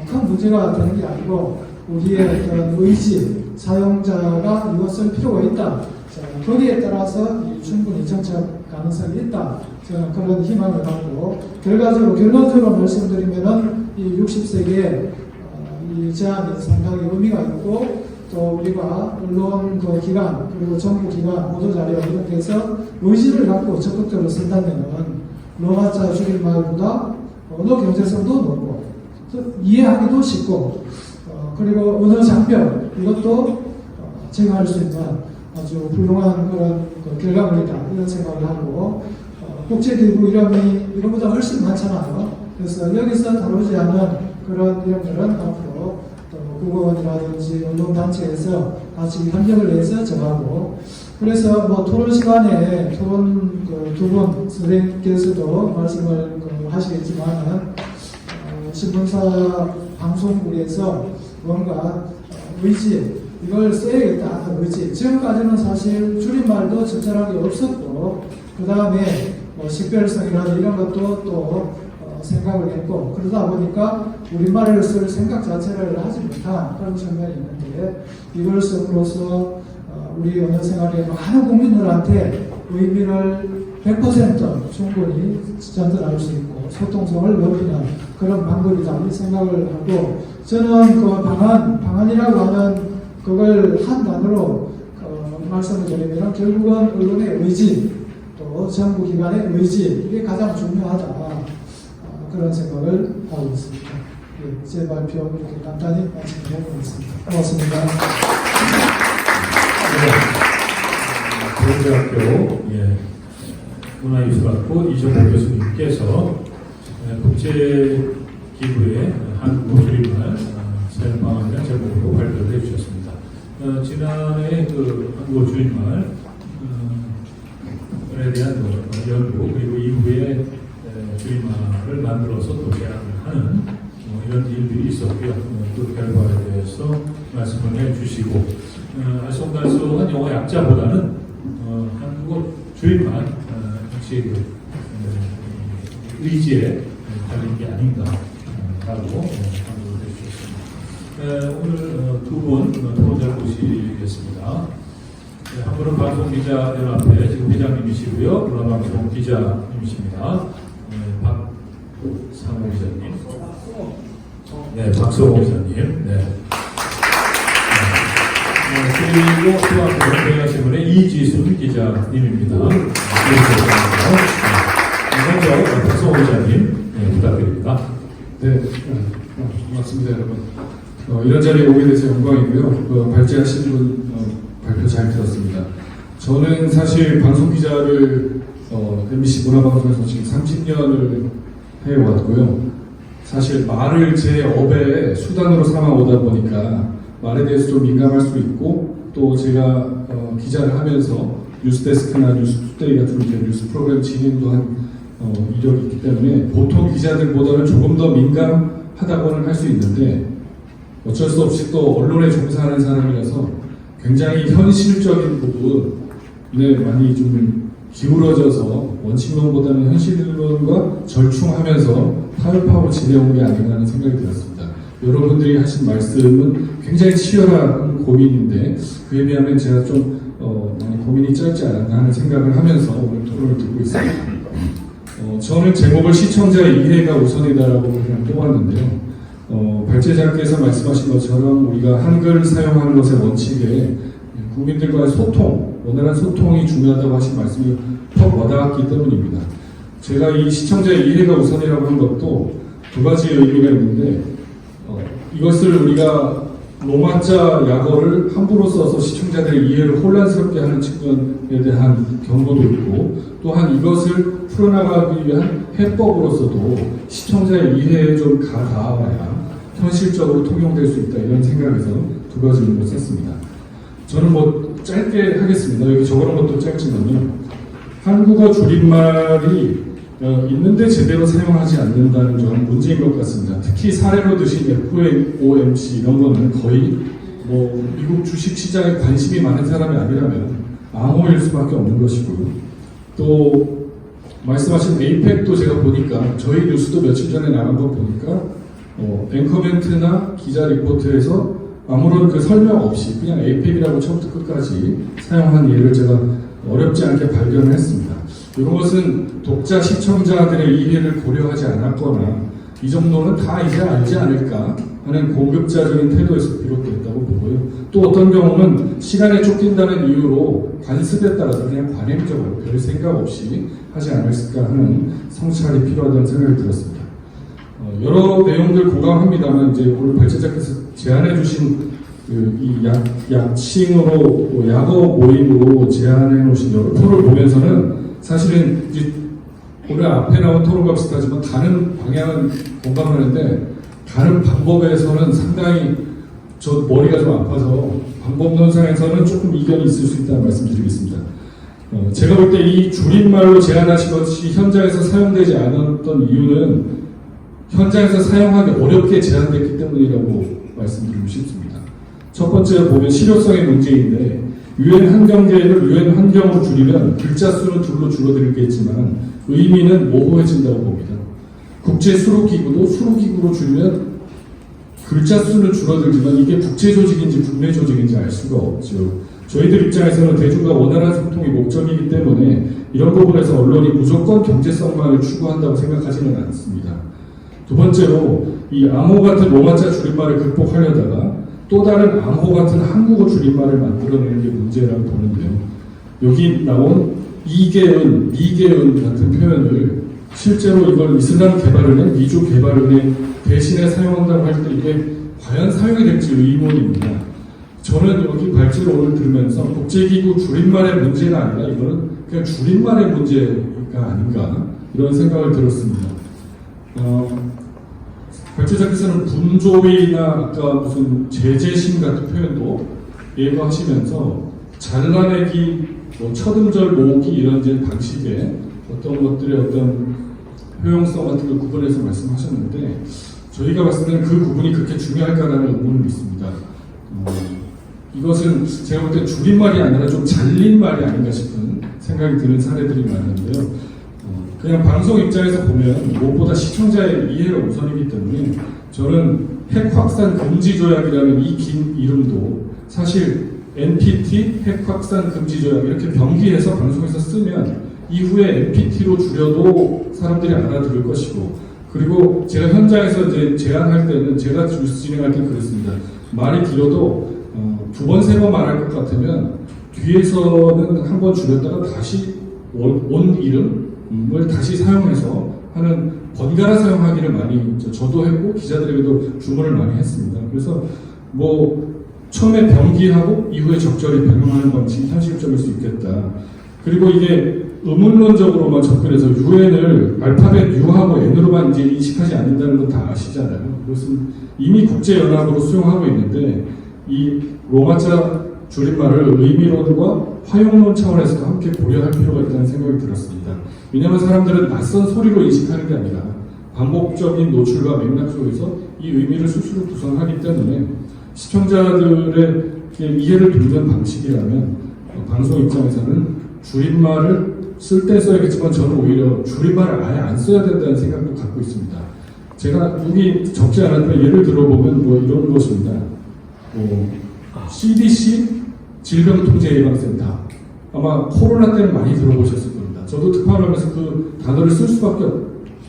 큰 문제가 되는 게 아니고 우리의 어떤 의지, 사용자가 이것을 필요가 있다. 자, 거기에 따라서 충분히 정착 가능성이 있다. 저는 그런 희망을 갖고 결과적으로 결론적으로 말씀드리면은 이 60세기에 이 제안이 상당히 의미가 있고 또 우리가 언론 그 기관 그리고 정부 기관 보도자료 이런 데서 의지를 갖고 적극적으로 쓴다면은 로마자 줄임말보다 언어 경제성도 높고 이해하기도 쉽고 그리고 언어 장벽 이것도 제거할 수 있는 아주 훌륭한 그런 결과물이다 이런 생각을 하고 국제기구 이름이 이거보다 훨씬 많잖아요. 그래서 여기서 다루지 않은 그런 이런저런 앞으로 또 국어원이라든지 언론단체에서 같이 협력을 해서 정하고, 그래서 뭐 토론 시간에 토론 두 분 선생님께서도 말씀을 하시겠지만은 신문사 방송국에서 뭔가 의지, 이걸 써야겠다 하는 의지. 지금까지는 사실 줄임말도 적절하게 없었고, 그 다음에 뭐 식별성이라든지 이런 것도 또 생각을 했고, 그러다 보니까 우리말을 쓸 생각 자체를 하지 못한 그런 측면이 있는데, 이걸 씀으로써 우리 언어생활의 많은 국민들한테 의미를 100% 충분히 전달할 수 있고 소통성을 높이는 그런 방법이다 이 생각을 하고, 저는 그 방안이라고 하는 그걸 한 단어로 말씀을 드리면 결국은 언론의 의지, 또 정부 기관의 의지, 이게 가장 중요하다 그런 생각을 하고 있습니다. 예, 제 발표 이렇게 간단히 말씀드리고 있습니다. 고맙습니다. 대학교 문화예술학부 이정호 교수님께서 국제기구의 한국어 줄임말 사용 방안이라는 제목으로 발표를 해주셨습니다. 지난해 그 한국어 줄임말에 대한 연구, 그리고 이후에 줄임말을 만들어서 또 제안을 하는 이런 일들이 있었고요. 그 결과에 대해서 말씀을 해주시고, 알쏭달쏭한 영어 약자보다는 한국어 줄임말 역시 의지에 달린 게 아닌가라고 강조를 해주셨습니다. 오늘 두 분 토론자를 모시겠습니다. 한 분은 방송기자연합회 지금 회장님이시고요. 문화방송 기자님이십니다. 박상호 기자님. 네, 박성호 기자님. 네. 그리고 또 한 분은 경향신문의 이지순 기자님입니다. 먼저 박성호 기자님 부탁드립니다. 네, 고맙습니다, 여러분. 이런 자리에 오게 돼서 영광이고요. 발제하신 분 발표 잘 들었습니다. 저는 사실 방송 기자를 MBC 문화방송에서 지금 30년을 해왔고요. 사실 말을 제 업의 수단으로 삼아오다 보니까 말에 대해서 좀 민감할 수 있고, 또 제가 기자를 하면서 뉴스데스크나 뉴스투데이 같은 이제 뉴스 프로그램 진행도 한 이력이 있기 때문에 보통 기자들보다는 조금 더 민감하다고는 할 수 있는데, 어쩔 수 없이 또 언론에 종사하는 사람이라서 굉장히 현실적인 부분에 많이 좀 기울어져서 원칙론보다는 현실론과 절충하면서 타협하고 지내온 게 아닌가 하는 생각이 들었습니다. 여러분들이 하신 말씀은 굉장히 치열한 고민인데, 그에 비하면 제가 좀 많이 고민이 짧지 않았나 하는 생각을 하면서 오늘 토론을 듣고 있습니다. 저는 제목을 시청자의 이해가 우선이다라고 그냥 뽑았는데요. 발제자께서 말씀하신 것처럼 우리가 한글 사용하는 것의 원칙에 국민들과의 소통, 원활한 소통이 중요하다고 하신 말씀이 턱 와닿았기 때문입니다. 제가 이 시청자의 이해가 우선이라고 한 것도 두 가지 의미가 있는데, 이것을 우리가 로마자 약어를 함부로 써서 시청자들의 이해를 혼란스럽게 하는 측면에 대한 경고도 있고, 또한 이것을 풀어나가기 위한 해법으로서도 시청자의 이해에 좀 가닿아야 현실적으로 통용될 수 있다, 이런 생각에서 두 가지 의미로 썼습니다. 저는 뭐 짧게 하겠습니다. 여기 적어놓은 것도 짧지만요. 한국어 줄임말이 있는데 제대로 사용하지 않는다는 점 문제인 것 같습니다. 특히 사례로 드신 FOMC 이런 거는 거의 뭐 미국 주식 시장에 관심이 많은 사람이 아니라면 앙호일 수밖에 없는 것이고요. 또 말씀하신 에이펙도 제가 보니까 저희 뉴스도 며칠 전에 나간 거 보니까 앵커멘트나 기자 리포트에서 아무런 그 설명 없이 그냥 에이펙이라고 처음부터 끝까지 사용한 예를 제가 어렵지 않게 발견을 했습니다. 이런 것은 독자, 시청자들의 이해를 고려하지 않았거나 이 정도는 다 이제 알지 않을까 하는 공급자적인 태도에서 비롯됐다고 보고요. 또 어떤 경우는 시간에 쫓긴다는 이유로 관습에 따라서 그냥 관행적으로 별 생각 없이 하지 않았을까 하는 성찰이 필요하다는 생각이 들었습니다. 여러 내용들 공감합니다만 이제 오늘 발제자께서 제안해 주신 이 약칭으로 약어 모임으로 제안해 놓으신 여러 표를 보면서는 사실은 이제 오늘 앞에 나온 토론과 비슷하지만 가는 방향은 공감하는데 가는 방법에서는 상당히 저 머리가 좀 아파서 방법론상에서는 조금 이견이 있을 수 있다는 말씀드리겠습니다. 제가 볼 때 이 줄임말로 제안하신 것이 현장에서 사용되지 않았던 이유는 현장에서 사용하기 어렵게 제안됐기 때문이라고 말씀드리고 싶습니다. 첫 번째 보면 실효성의 문제인데 유엔 환경계획을 유엔 환경으로 줄이면 글자 수는 둘로 줄어들겠지만 의미는 모호해진다고 봅니다. 국제 수로기구도 수로기구로 줄이면 글자 수는 줄어들지만 이게 국제 조직인지 국내 조직인지 알 수가 없죠. 저희들 입장에서는 대중과 원활한 소통이 목적이기 때문에 이런 부분에서 언론이 무조건 경제성만을 추구한다고 생각하지는 않습니다. 두 번째로 이 암호 같은 로마자 줄임말을 극복하려다가 또 다른 암호 같은 한국어 줄임말을 만들어내는 게 문제라고 보는데요. 여기 나온 이계은, 미계은 같은 표현을 실제로 이걸 이슬람 개발은행, 미주 개발은행 대신에 사용한다고 할 때 이게 과연 사용이 될지 의문입니다. 저는 여기 발제를 오늘 들으면서 국제기구 줄임말의 문제가 아니라 이거는 그냥 줄임말의 문제가 아닌가 이런 생각을 들었습니다. 발제자께서는 분조위나 아까 무슨 제재심 같은 표현도 예고하시면서 잘라내기, 첫음절 모으기 이런 이제 방식의 어떤 것들의 어떤 효용성 같은 걸 구분해서 말씀하셨는데 저희가 봤을 때는 그 부분이 그렇게 중요할까라는 의문이 있습니다. 이것은 제가 볼 때 줄임말이 아니라 좀 잘린 말이 아닌가 싶은 생각이 드는 사례들이 많은데요. 그냥 방송 입장에서 보면 무엇보다 시청자의 이해가 우선이기 때문에 저는 핵 확산 금지 조약이라는 이 긴 이름도 사실 NPT 핵 확산 금지 조약 이렇게 병기해서 방송에서 쓰면 이후에 NPT로 줄여도 사람들이 알아들을 것이고 그리고 제가 현장에서 이제 제안할 때는 제가 뉴스 진행할 때 그랬습니다. 말이 길어도 두 번, 세 번 말할 것 같으면 뒤에서는 한 번 줄였다가 다시 온 이름을 다시 사용해서 하는 번갈아 사용하기를 많이 저도 했고 기자들에게도 주문을 많이 했습니다. 그래서 뭐 처음에 병기하고 이후에 적절히 변형하는 방식이 현실적일 수 있겠다. 그리고 이게 의문론적으로만 접근해서 유엔을 알파벳 U하고 N으로만 이제 인식하지 않는다는 건 다 아시잖아요. 그것은 이미 국제연합으로 수용하고 있는데 이 로마자 줄임말을 의미론과 활용론 차원에서도 함께 고려할 필요가 있다는 생각이 들었습니다. 왜냐하면 사람들은 낯선 소리로 인식하는 게 아니라 반복적인 노출과 맥락 속에서 이 의미를 스스로 구성하기 때문에 시청자들의 이해를 돕는 방식이라면 방송 입장에서는 줄임말을 쓸 때 써야겠지만 저는 오히려 줄임말을 아예 안 써야 된다는 생각도 갖고 있습니다. 제가 여기 적지 않았지만 예를 들어보면 뭐 이런 것입니다. CDC 질병통제예방센터 아마 코로나 때는 많이 들어보셨을 겁니다. 저도 특파원하면서 그 단어를 쓸 수밖에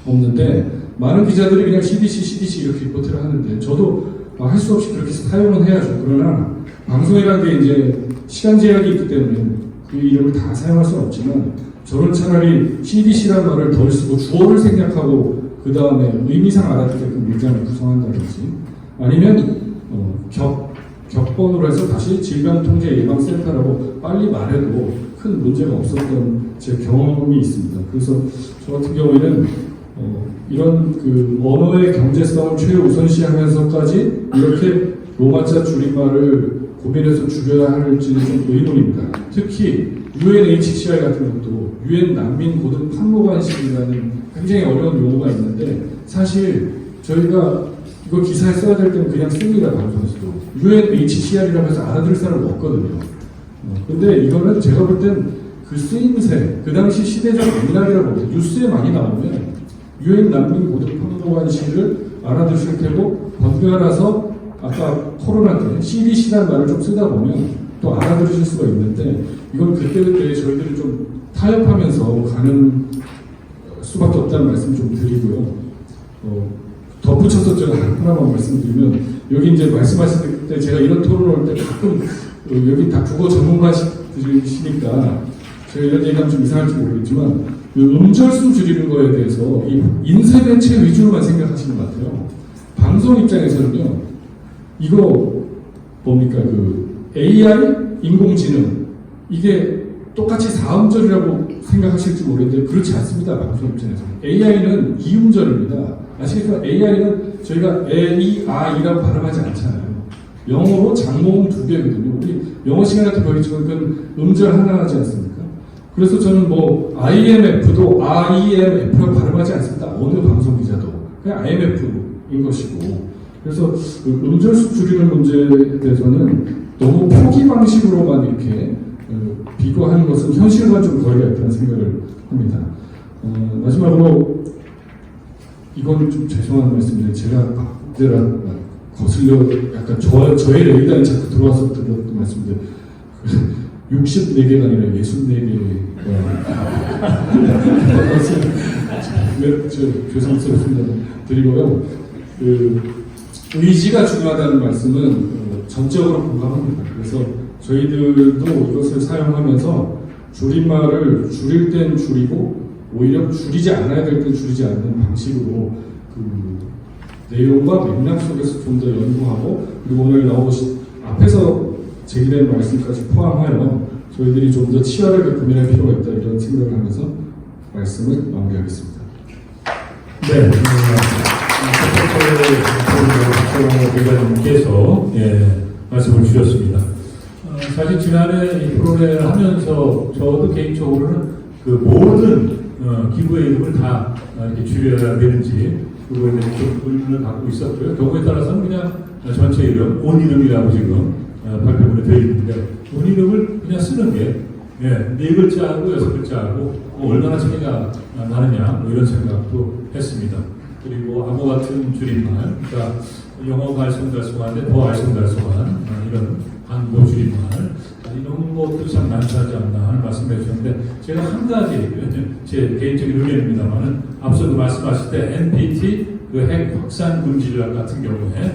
없는데 많은 기자들이 그냥 CDC 이렇게 리포트를 하는데 저도 할 수 없이 그렇게 사용은 해야죠. 그러나 방송이라는 게 이제 시간 제약이 있기 때문에 그 이름을 다 사용할 수는 없지만 저는 차라리 CDC라는 말을 덜 쓰고 주어를 생략하고 그 다음에 의미상 알아듣게끔 문장을 구성한다든지 아니면 격번으로 해서 다시 질병통제예방센터라고 빨리 말해도 큰 문제가 없었던 제 경험이 있습니다. 그래서 저 같은 경우에는 이런 그 언어의 경제성을 최우선시하면서까지 이렇게 로마자 줄임말을 고민해서 줄여야 할지는 좀 의문입니다. 특히 UNHCR 같은 것도 유엔 난민 고등 판무관실이라는 굉장히 어려운 용어가 있는데 사실 저희가 이거 기사에 써야 될 때는 그냥 씁니다. 방송에서도 UNHCR이라고 해서 알아들을 사람은 없거든요. 근데 이거는 제가 볼 땐 그 쓰임새, 그 당시 시대적 맥락이라고 봅니다. 뉴스에 많이 나오면 유엔 난민 고등 판무관실을 알아두실 테고 번갈아서 아까 코로나 때 CDC라는 말을 좀 쓰다 보면 또 알아들으실 수가 있는데 이건 그때그때 저희들이 좀 타협하면서 가는 수밖에 없다는 말씀 좀 드리고요. 덧붙여서 제가 하나만 말씀드리면 여기 이제 말씀하실 때 제가 이런 토론을 할 때 가끔 여기 다 국어 전문가시니까 제가 이런 얘기하면 좀 이상할지 모르겠지만 음절수 줄이는 거에 대해서 이 인쇄매체 위주로만 생각하시는 것 같아요. 방송 입장에서는요. 이거 뭡니까 그 AI 인공지능 이게 똑같이 4음절이라고 생각하실지 모르겠는데 그렇지 않습니다. 방송 입장에서. AI는 이음절입니다. 아시겠죠? AI는 저희가 AI라고 발음하지 않잖아요. 영어로 장모음 2개거든요. 우리 영어 시간 같은 거 배우지만 그건 음절 하나 하지 않습니까? 그래서 저는 뭐 IMF도 IMF라고 발음하지 않습니다. 어느 방송 기자도 그냥 IMF인 것이고. 그래서 음절수 줄이는 문제에 대해서는 너무 표기 방식으로만 이렇게 비교하는 것은 현실과 좀 거리가 있다는 생각을 합니다. 마지막으로 이건 좀 죄송한 말씀인데 제가 그대로 거슬려 약간 저의 레이더에 자꾸 들어와서 드렸던 말씀인데 64개가 아니라 64개 죄송스럽습니다. 드리고요. 의지가 중요하다는 말씀은 전적으로 공감합니다. 그래서 저희들도 이것을 사용하면서 줄임말을 줄일 땐 줄이고 오히려 줄이지 않아야 될 땐 줄이지 않는 방식으로 내용과 맥락 속에서 좀 더 연구하고 그리고 오늘 앞에서 제기된 말씀까지 포함하여 저희들이 좀 더 치열하게 고민할 필요가 있다 이런 생각을 하면서 말씀을 마무리하겠습니다. 네, 첫 번째 대표님께서 말씀을 주셨습니다. 사실 지난해 이 프로그램을 하면서 저도 개인적으로는 그 모든 기부의 이름을 다 이렇게 줄여야 되는지 그거에 대해서 좀 의문을 갖고 있었고요. 경우에 따라서는 그냥 전체 이름, 온 이름이라고 지금 발표문에 되어 있는데 온 이름을 그냥 쓰는 게 4글자하고 6글자하고 얼마나 차이가 나느냐 뭐 이런 생각도 했습니다. 그리고 암호 같은 줄임말, 그러니까 영어 알쏭달쏭한데 더 알쏭달쏭한 이런 한국 줄임말 이런 것도 참 난처하지 않나 하는 말씀을 해주셨는데 제가 한 가지 제 개인적인 의견입니다만은 앞서도 말씀하실 때 NPT 그 핵 확산 금지 조약 같은 경우에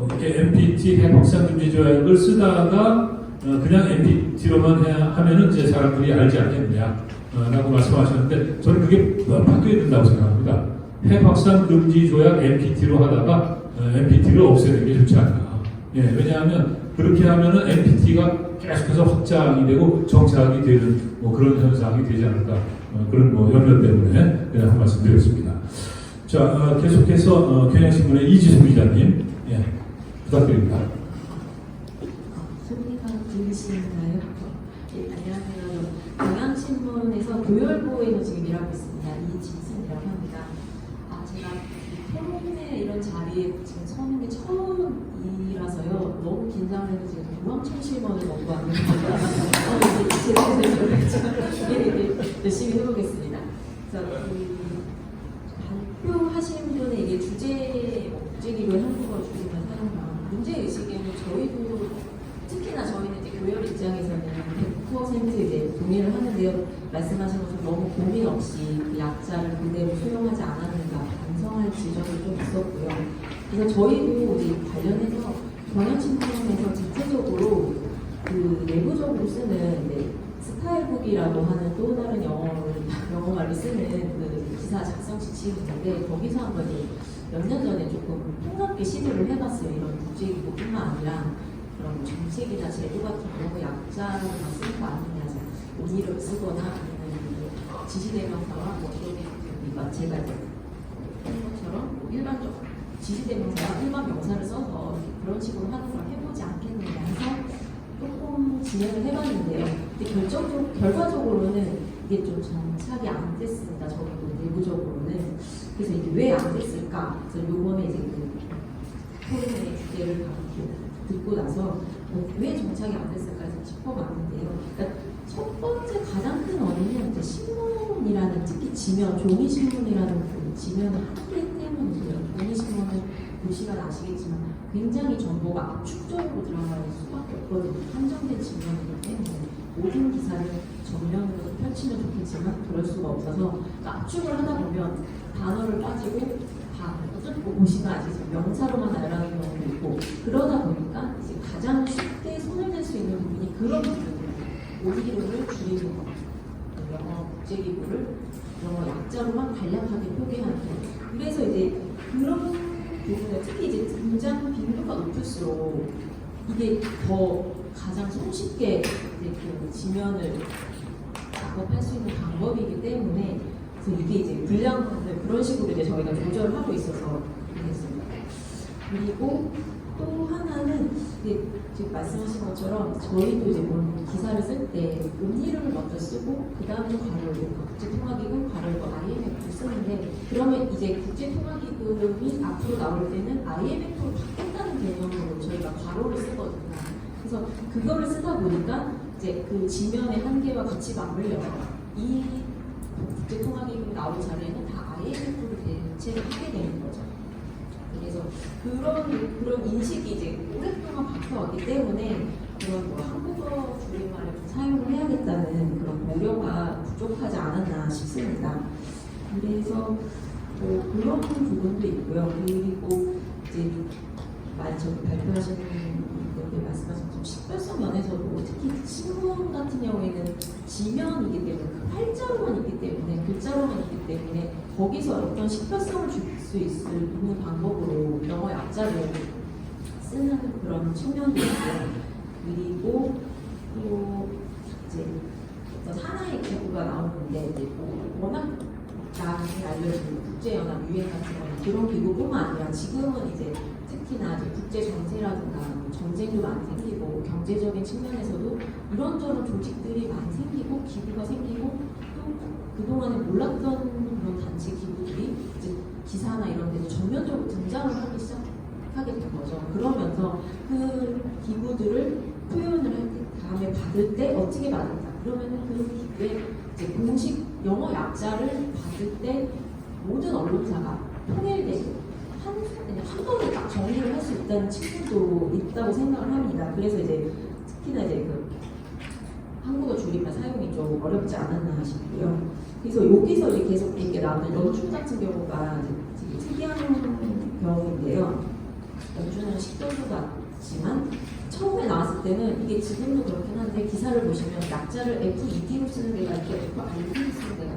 이렇게 NPT 핵 확산 금지 조약을 쓰다가 그냥 NPT로만 하면은 이제 사람들이 알지 않겠느냐 라고 말씀하셨는데 저는 그게 바뀌어야 된다고 생각합니다. 핵 확산 금지 조약 NPT로 하다가 NPT를 없애는 게 좋지 않나. 왜냐하면 그렇게 하면은 NPT가 계속해서 확장이 되고 정착이 되는 뭐 그런 현상이 되지 않을까 그런 뭐 염려 때문에 그냥 한 말씀 드렸습니다. 자, 계속해서 경향신문의 이지수 기자님 부탁드립니다. 소리가 들리시나요? 안녕하세요. 경향신문에서 교열부에서 지금 일하고 있습니다. 이지수이라고 합니다. 제가 토론회 이런 자리에 지금 서는 게 처음이라서요. 너무 긴장해서 지금 도망칠 실문을 먹고 왔는데 제가 열심히 해보겠습니다. 그래서 발표하신 분의 이게 주제기로 한국어 주제만 사용한 문제의식에는 저희도 특히나 저희는 이제 교열 입장에서는 100% 이제 동의를 하는데요. 말씀하신 것처럼 너무 고민 없이 그 약자를 그대로 수용하지 않았는가 반성할 지점이 좀 있었고요. 그래서 저희도 이 관련해서 경향신문에서 자체적으로 그 내부적으로 쓰는 스타일북이라고 하는 또 다른 영어말로 쓰는 그 기사 작성 지침이 있는데 거기서 한번 몇 년 전에 조금 폭넓게 시도를 해봤어요. 이런 국제기구뿐만 아니라 그런 정책이나 제도 같은 거 약자로만 쓰는 거 아니냐, 온이를 쓰거나 아니면 지시대명사와 뭐 이런 제가 한 것처럼 일반적 지시대명사와 일반 명사를 써서 그런 식으로 하는 걸 해보지 않겠느냐 해서 조금 진행을 해봤는데요. 근데 결과적으로는 이게 좀 정착이 안 됐습니다. 저희도 내부적으로는. 그래서 이게 왜 안 됐을까? 그래서 요번에 이제 그 토론의 주제를 듣고 나서 왜 정착이 안 됐을까 해서 짚어봤는데요. 그러니까 첫 번째 가장 큰 원인은 이제 신문이라는 특히 지면, 종이신문이라는 그 지면을 하기 때문이에요. 종이신문은 보시면 아시겠지만 굉장히 정보가 압축적으로 들어갈 수밖에 없거든요. 한정된 지면이기 때문에 모든 기사를 정면으로 펼치면 좋겠지만 그럴 수가 없어서 압축을 하다 보면 단어를 빠지고 다 어차피 보시면 아시죠. 명사로만 나열하는 경우도 있고 그러다 보니까 이제 가장 쉽게 손을 댈 수 있는 부분이 그런 부분이에요. 오디오를 줄이는 것, 영어 국제기구를 영어 약자로만 간략하게 표기하는 것. 그래서 이제 그런 부분에 특히 이제 등장 빈도가 높을수록 이게 더 가장 손쉽게 이제 그 지면을 작업할 수 있는 방법이기 때문에 그래서 이게 이제 분량을 그런 식으로 이제 저희가 조절을 하고 있어서 그랬습니다. 그리고 또 하나는 이제 지금 말씀하신 것처럼 저희도 이제 뭐 기사를 쓸 때 은이름을 먼저 쓰고 그 다음에 괄호를 국제통화기금 괄호를 IMF를 쓰는데 그러면 이제 국제통화기금이 앞으로 나올 때는 IMF로 바뀌었다는 개념으로 저희가 괄호를 쓰거든요. 그래서 그거를 쓰다 보니까 이제 그 지면의 한계와 같이 맞물려서 이 국제통화기금이 나올 자리에는 다 IMF로 대체를 하게 되는 거죠. 그래서 그런 인식이 이제 오랫동안 바뀌어왔기 때문에 그런 뭐 한국어 줄임말을 좀 사용을 해야겠다는 그런 고려가 부족하지 않았나 싶습니다. 그래서 뭐 그런 부분도 있고요. 그리고 이제 저기 발표하시는 분들 말씀하신 좀 식별성 면에서도 특히 신문 같은 경우에는 지면이기 때문에 그 팔자로만 있기 때문에 글자로만 있기 때문에 거기서 어떤 식별성을 줄 수 있는 방법으로 영어 약자를 쓰는 그런 측면도 있고요. 그리고 또 이제 어떤 하나의 기구가 나오는데 이제 뭐 워낙 많이 알려진 국제연합 유엔 같은 거는 그런 기구뿐만 아니라 지금은 이제 특히나 이제 국제 정세라든가 전쟁도 많이 생기고 경제적인 측면에서도 이런저런 조직들이 많이 생기고 기구가 생기고 또 그동안에 몰랐던 그런 단체 기구들이 이제 기사나 이런 데도 전면적으로 등장을 하기 시작하게 된 거죠. 그러면서 그 기구들을 표현을 할 때 다음에 받을 때 어떻게 받을까? 그러면은 그 기구의 이제 공식 영어 약자를 받을 때 모든 언론사가 통일되고 한 번에 딱 정리를 할 수 있다는 측면도 있다고 생각을 합니다. 그래서 이제 특히나 이제 그 한국어 줄임말 사용이 좀 어렵지 않았나 싶고요. 그래서 여기서 이제 계속 이렇게 나오는 연준 같은 경우가 이제 되게 특이한 경우인데요. 연준은 식별도 같지만 처음에 나왔을 때는 이게 지금도 그렇긴 한데 기사를 보시면 약자를 FED로 쓰는 데가 있고 FRD로 쓰는 데가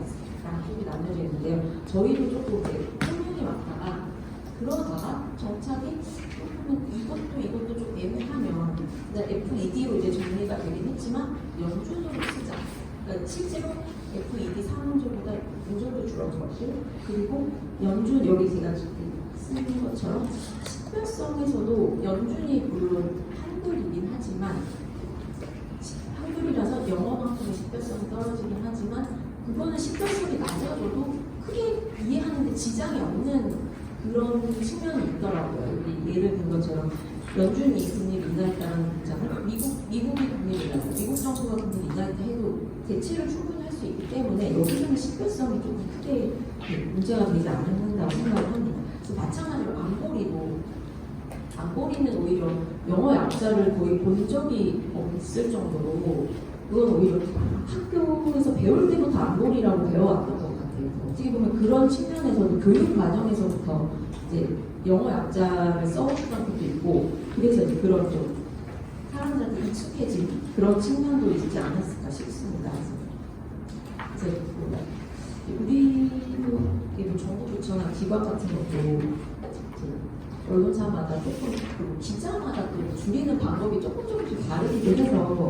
양쪽이 나뉘어져 있는데요. 저희도 조금 이제 혼동이 왔다가 그러다가 정착이 이것도 좀 애매하면 FED로 이제 정리가 되긴 했지만 연준으로 쓰자. 그러니까 실제로 FED 상황조보다 이 정도 줄어들었고 그리고 연준 여기 제가 쓰는 것처럼 식별성에서도 연준이 물론 한글이긴 하지만 한글이라서 영어만큼의 식별성이 떨어지긴 하지만 그거는 식별성이 낮아져도 크게 이해하는데 지장이 없는 그런 측면이 있더라고요. 예를 든 것처럼 연준이 국립 인하했다는 문장을 미국이 국립 인하했다, 미국 정부가 국립 인하했다 해도 대체를 충분히 할 수 있기 때문에 여기서는 식별성이 조금 크게 문제가 되지 않는다고 생각을 합니다. 그래서 마찬가지로 안보리는 오히려 영어 약자를 거의 본 적이 없을 정도로 그건 오히려 학교에서 배울 때부터 안보리라고 배워왔던 것 같아요. 어떻게 보면 그런 측면에서도 교육 과정에서부터 이제 영어 약자를 써주던 것도 있고 그래서 이제 그런 좀 사람들한테 익숙해진 그런 측면도 있지 않았을까 싶습니다. 그래서 우리 정부 부처나 기관 같은 것도 언론사마다 조금 그리고 기자마다 또 줄이는 방법이 조금씩 다르기도 해서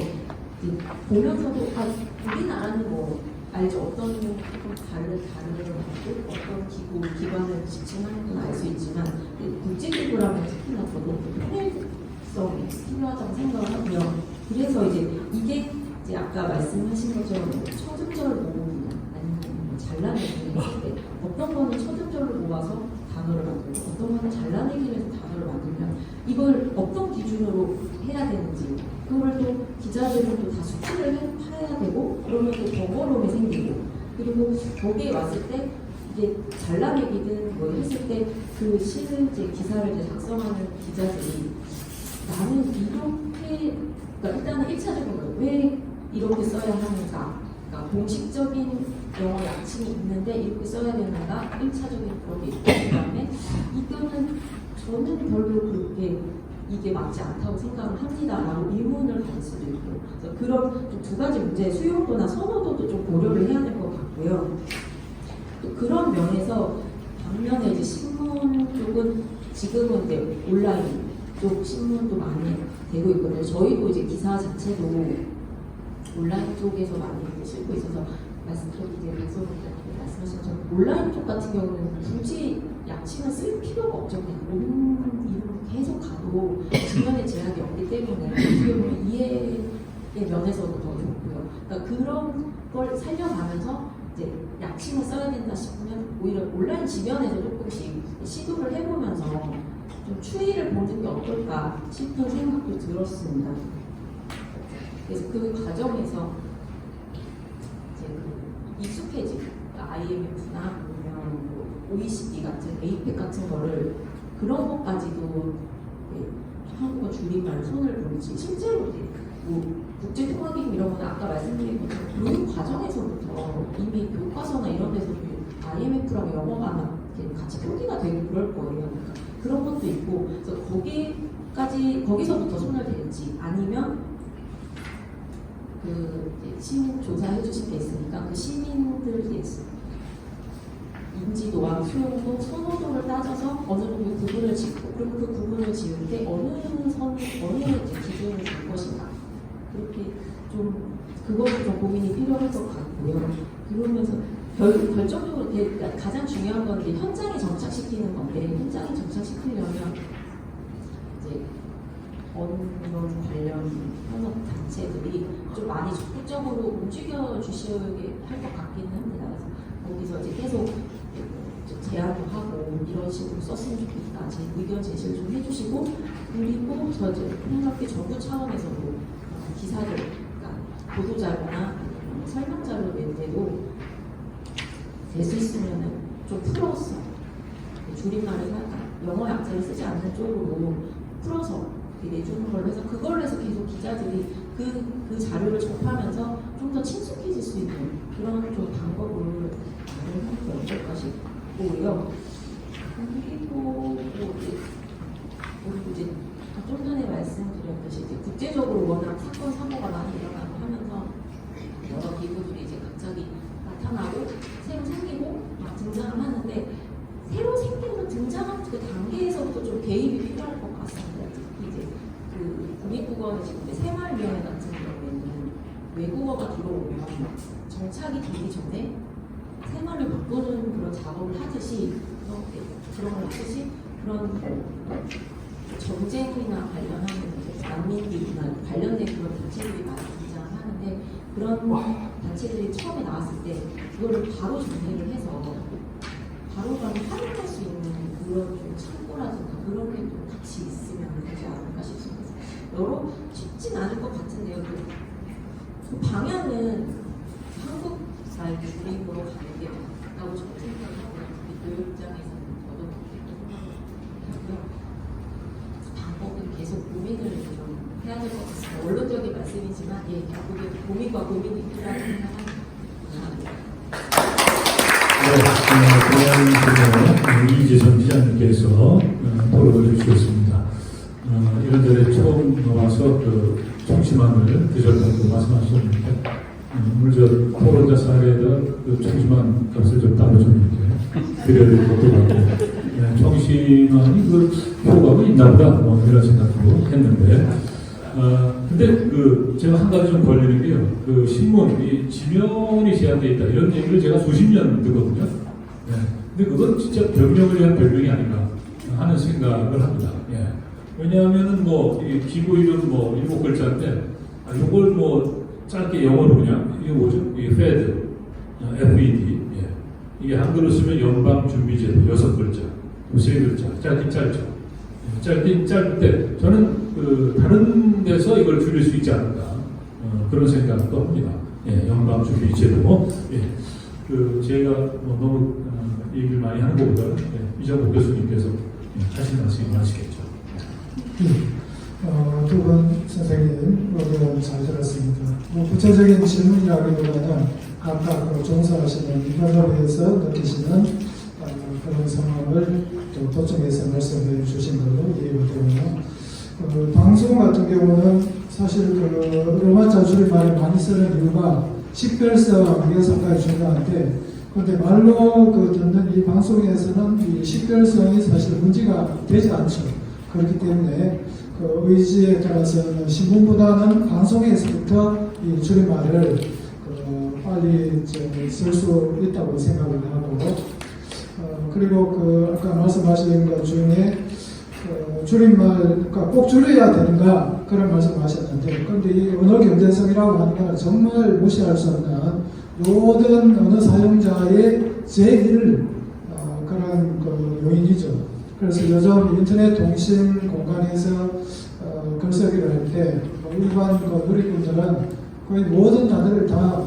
보면서도 우리나라는 뭐 알죠. 어떤 조금 다른 것도 어떤 기관을 지칭하는 건 알 수 있지만 국제기구라면 특히나 더더욱 통일성이 필요하다고 생각을 하고요. 그래서 이게 이제 아까 말씀하신 것처럼 초등절 모음이나 아니면 뭐 잘라내기 했을 때 어떤 거는 초등절로 모아서 단어를 만들고 어떤 거는 잘라내기 위해서 단어를 만들면 이걸 어떤 기준으로 해야 되는지 그걸 또 기자들은 또 다 숙지를 해야 되고 그러면 또 번거로움이 생기고 그리고 거기에 왔을 때 이게 잘라내기든 뭐 했을 때 그 시를 이제 기사를 이제 작성하는 기자들이 나는 이렇게 그러니까 일단은 1차적으로 왜 이렇게 써야 하는가 그러니까 공식적인 영어 약칭이 있는데 이렇게 써야 되는가 1차적인 그런 게 있고 그 다음에 이거는 저는 별로 그렇게 이게 맞지 않다고 생각을 합니다라고 의문을 가질 수도 있고 그래서 그런 두 가지 문제의 수용도나 선호도도 좀 고려를 해야 될 것 같고요. 또 그런 면에서 반면에 이제 신문 쪽은 지금은 이제 온라인 쪽 신문도 많이 되고 있거든요. 저희도 이제 기사 자체도 온라인 쪽에서 많이 쓰고 있어서 말씀하신 것처럼 온라인 쪽 같은 경우는 굳이 약침을 쓸 필요가 없죠. 그냥 이름 계속 가도 주변에 제약이 없기 때문에 어떻게 보면 이해의 면에서도 더 좋고요. 그러니까 그런 걸 살려가면서 이제 약침을 써야 된다 싶으면 오히려 온라인 지면에서 조금씩 시도를 해보면서 좀 추이를 보는 게 어떨까 싶은 생각도 들었습니다. 그래서 그 과정에서 이제 익숙해지고 IMF나 아니면 뭐 OECD 같은 APEC 같은 거를 그런 것까지도 한국어 줄임말 손을 볼지 실제로 이제 뭐 국제 통합임 이런 거는 아까 말씀드린 것처럼 교육 과정에서부터 이미 교과서나 이런 데서 IMF랑 영어가 막 같이 표기가 되고 그럴 거예요. 그러니까 그런 것도 있고 그래서 거기서부터 손을 댈지 아니면 그 시민 조사해 주신 게 있으니까 그 시민들의 인지도와 수용도, 선호도를 따져서 어느 정도 구분을 짓고 그리고 그 구분을 지을 때 어느 기준을 줄 것인가 그렇게 좀 그것도 좀 고민이 필요할 것 같고요. 그러면서 결정적으로 그러니까 가장 중요한 건 이제 현장에 정착시키는 건데 현장에 정착시키려면 이제 언론 관련 현업 단체들이 좀 많이 적극적으로 움직여 주시게 할 것 같기는 합니다. 그래서 거기서 이제 계속 제안도 하고 이런 식으로 썼으면 좋겠다. 제 의견 제시를 좀 해주시고 그리고 저 이제 평화롭게 정부 차원에서도 기사들, 그러니까 보도자료나 설명자료 낼 때도 될 수 있으면은 좀 풀어서 줄임말을 영어 약자를 쓰지 않는 쪽으로 풀어서 내주는 걸로 해서 그걸로 해서 계속 기자들이 그 자료를 접하면서 좀 더 친숙해질 수 있는 그런 좀 방법을 마련하는 게 어떨까 싶고요. 그리고 이제 좀 전에 말씀드렸듯이 이제 국제적으로 워낙 사건 사고가 많이 일어나고 하면서 여러 기구들이 이제 갑자기 나타나고 새로 생기고 막 등장을 하는데 새로 생기고 등장한 그 단계에서부터 좀 개입이 필요할 것 같습니다. 특히 이제 그 국립국어는 지금 새마을위원회 같은 경우에는 외국어가 들어오면 정착이 되기 전에 새마을을 바꾸는 그런 작업을 하듯이 그런 걸 하듯이 그런 전쟁이나 관련하는 난민기구나 관련된 그런 단체들이 많이 등장을 하는데 그런 단체들이 처음에 나왔을 때 그거를 바로 정리를 해서 바로바로 활용할 수 있는 그런 좀 창고라든가 그런 게 좀 같이 있으면 되지 않을까 싶습니다. 여러 쉽진 않을 것 같은데요. 그 방향은 한국사의 주립으로 가는 게 맞다고 저는 생각하고 교육장에서는 저도 그렇게 생각하고요. 방법은 계속 고민을 좀 해야 될 것 같습니다. 원론적인 말씀이지만 결국에 고민과 고민이 필요하다고 생각합니다. 네, 이재선 기자님께서 토론을 주셨습니다. 이런저런 처음 와서 그 청심환을 드셨다고 말씀하셨는데 오늘 저 토론자 사례에다 그 청심환 값을 좀 따로 좀 이렇게 드려야 될 것도 같고 청심환이 그 효과가 있나 보다 이런 생각도 했는데 근데 그 제가 한 가지 좀 걸리는 게요. 그 신문 이 지면이 제한되어 있다 이런 얘기를 제가 수십 년 듣거든요. 네. 근데 그건 진짜 변명을 위한 변명이 아닌가 하는 생각을 합니다. 예. 왜냐하면은 이 기부 이름 7글자인데 이걸 짧게 영어로 그냥 이게 뭐죠? 이게 FED, FED. 예. 이게 한글로 쓰면 연방준비제도 6글자, 3글자, 짧긴 짧죠. 짧긴 짧은데 저는 그 다른 데서 이걸 줄일 수 있지 않을까 그런 생각도 합니다. 예, 연방준비제도. 예. 그 제가 너무 얘기를 많이 하는 것보다 이정복 교수님께서 하신 말씀이 많으시겠죠. 두 분 선생님 의견 잘 들었습니다. 구체적인 질문이라기보다는 각각 종사하시는 현업에서 느끼시는 그런 상황을 좀 도청해서 말씀해 주신 걸로 이해가 되고요. 방송 같은 경우는 사실 음악자 줄임말을 많이 쓰는 이유가 식별성 이게 상당히 중요한데 그런데 말로 듣는 이 방송에서는 이 식별성이 사실 문제가 되지 않죠. 그렇기 때문에 그 의지에 따라서는 신문보다는 방송에서부터 이 줄임말을 빨리 쓸 수 있다고 생각을 하고, 그리고 그 아까 말씀하신 것 중에 줄임말, 그러니까 꼭 줄여야 되는가 그런 말씀하셨는데, 그런데 이 언어 경제성이라고 하는 것은 정말 무시할 수 없는 모든 언어 사용자의 제1 그런 그 요인이죠. 그래서 요즘 인터넷 통신 공간에서 글쓰기를 할 때 일반 그 누리꾼들은 거의 모든 단어를 다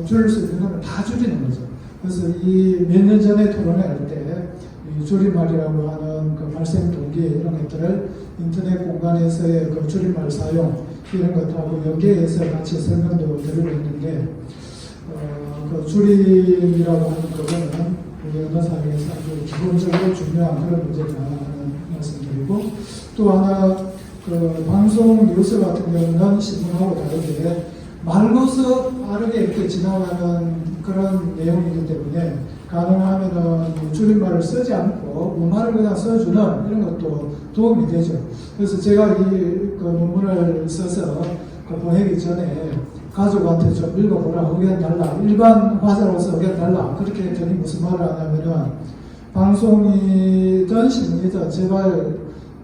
줄일 수 있는 걸 다 줄이는 거죠. 그래서 이 몇 년 전에 토론회 할 때 이 줄임말이라고 하는 그 발생 동기 이런 것들을 인터넷 공간에서의 그 줄임말 사용 이런 것하고 연계해서 같이 설명도 드리고 있는데, 그 줄임이라고 하는 것은 우리 언어사회에서 아주 기본적으로 중요한 그런 문제다 하는 말씀드리고, 또 하나 그 방송 뉴스 같은 경우는 신문하고 다르게 말로서 빠르게 이렇게 지나가는 그런 내용이기 때문에 가능하면은 줄임말을 쓰지 않고 문말을 그냥 써주는 이런 것도 도움이 되죠. 그래서 제가 이 그 논문을 써서 그 보내기 전에 가족한테 좀 읽어보라, 의견 달라, 일반 화자로서 의견 달라, 그렇게 했더니 무슨 말을 하냐면은 방송이든 신문이든 제발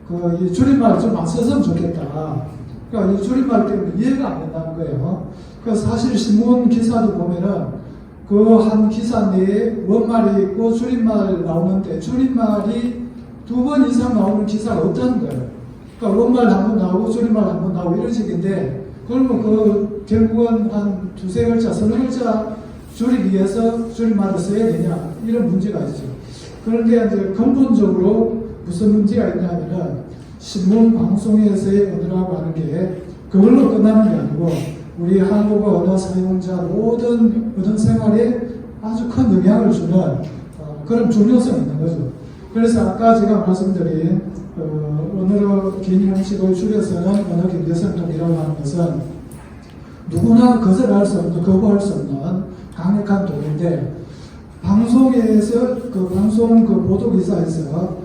그 이 줄임말 좀 안 썼으면 좋겠다. 그러니까 이 줄임말 때문에 이해가 안 된다는 거예요. 그 사실 신문 기사도 보면은 그 한 기사 내에 원말이 있고 줄임말 나오는데 줄임말이 2번 이상 나오는 기사가 없다는 거예요. 그러니까 원말 한 번 나오고 줄임말 한 번 나오고 이런 식인데, 그러면 그 결국은 한 2-3글자, 3글자 줄이기 위해서 줄임말을 써야 되냐, 이런 문제가 있죠. 그런데 이제 근본적으로 무슨 문제가 있냐면은 신문 방송에서의 언어라고 하는 게 그걸로 끝나는 게 아니고 우리 한국어 언어 사용자 모든 언어 생활에 아주 큰 영향을 주는 그런 중요성이 있는 거죠. 그래서 아까 제가 말씀드린 언어 긴 형식을 줄여서는 언어 경제성통이라고 하는 것은 누구나 거절할 수 없는, 거부할 수 없는 강력한 도구인데, 방송에서 그 방송 그 보도 기사에서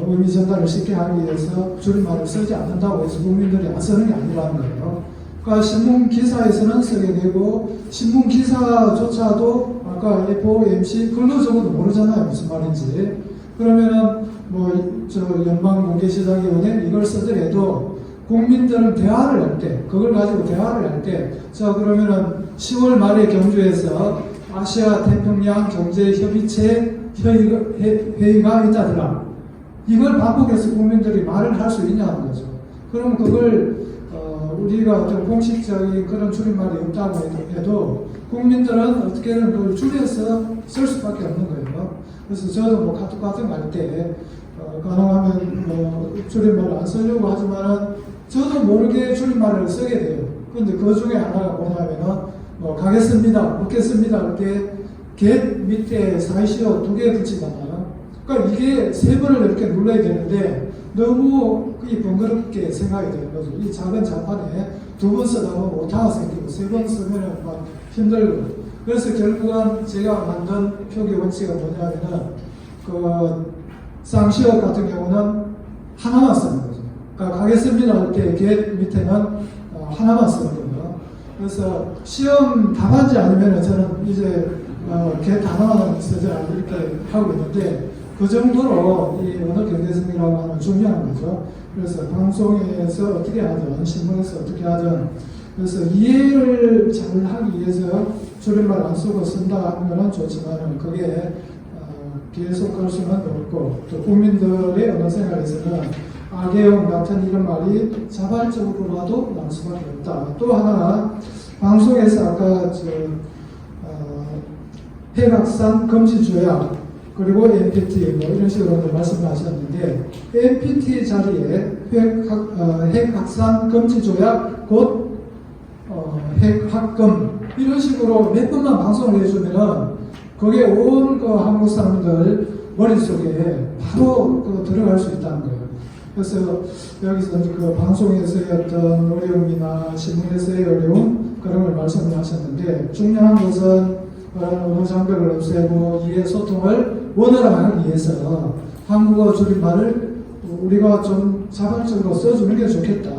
의미 전달을 쉽게 하기 위해서 줄임말을 쓰지 않는다고 해서 국민들이 안 쓰는 게 아니라는 거예요. 그러니까 신문 기사에서는 쓰게 되고, 신문 기사조차도 아까 FOMC 그거 적어도 모르잖아요, 무슨 말인지. 그러면은 저 연방공개시장위원회 이걸 쓰더라도 국민들은 대화를 할 때, 그걸 가지고 대화를 할 때, 자 그러면은 10월 말에 경주에서 아시아 태평양 경제협의체 회의가 있다더라. 이걸 반복해서 국민들이 말을 할 수 있냐는 거죠. 그럼 그걸 우리가 어떤 공식적인 그런 줄임말이 없다고 해도 국민들은 어떻게든 그걸 줄여서 쓸 수밖에 없는 거예요. 그래서 저도 뭐 카톡 같은 거 할 때 가능하면 뭐 줄임말을 안 쓰려고 하지만은 저도 모르게 줄임말을 쓰게 돼요. 근데 그 중에 하나가 뭐냐면은 뭐 가겠습니다, 묻겠습니다 할 때 get 밑에 사이시오 2개 붙이잖아요. 그러니까 이게 3번을 이렇게 눌러야 되는데 너무 번거롭게 생각이 되는 거죠. 이 작은 자판에 2번 쓰다 보면 오타가 생기고 3번 쓰면 막 힘들고. 그래서 결국은 제가 만든 표기 원칙은 뭐냐면은 그 쌍시어 같은 경우는 하나만 쓰는 거죠. 그러니까 가겠습니다 할 때 get 밑에는 하나만 쓰는 거예요. 그래서 시험 답안지 아니면은 저는 이제 get 하나만 쓰자 이렇게 하고 있는데, 그 정도로 이 언어 경제성이라고 하는 중요한 거죠. 그래서 방송에서 어떻게 하든, 신문에서 어떻게 하든, 그래서 이해를 잘 하기 위해서 줄임말 안 쓰고 쓴다 하는 건 좋지만, 그게 계속 할 수는 없고, 또 국민들의 언어 생활에서는 악의용 같은 이런 말이 자발적으로라도 나올 수밖에 없다. 또 하나, 방송에서 아까 핵확산 금지 조약, 그리고 NPT 뭐 이런 식으로 말씀하셨는데, NPT 자리에 핵확산 금지 조약 곧 핵합금 이런 식으로 몇 번만 방송을 해주면은 그게 온 그 한국 사람들 머릿속에 바로 들어갈 수 있다는 거예요. 그래서 여기서 그 방송에서의 어떤 어려움이나 신문에서의 어려움 그런 걸 말씀하셨는데, 중요한 것은 언어 장벽을 없애고 이해 소통을 원활하게 하기 위해서 한국어 줄임말을 우리가 좀 자발적으로 써주는 게 좋겠다.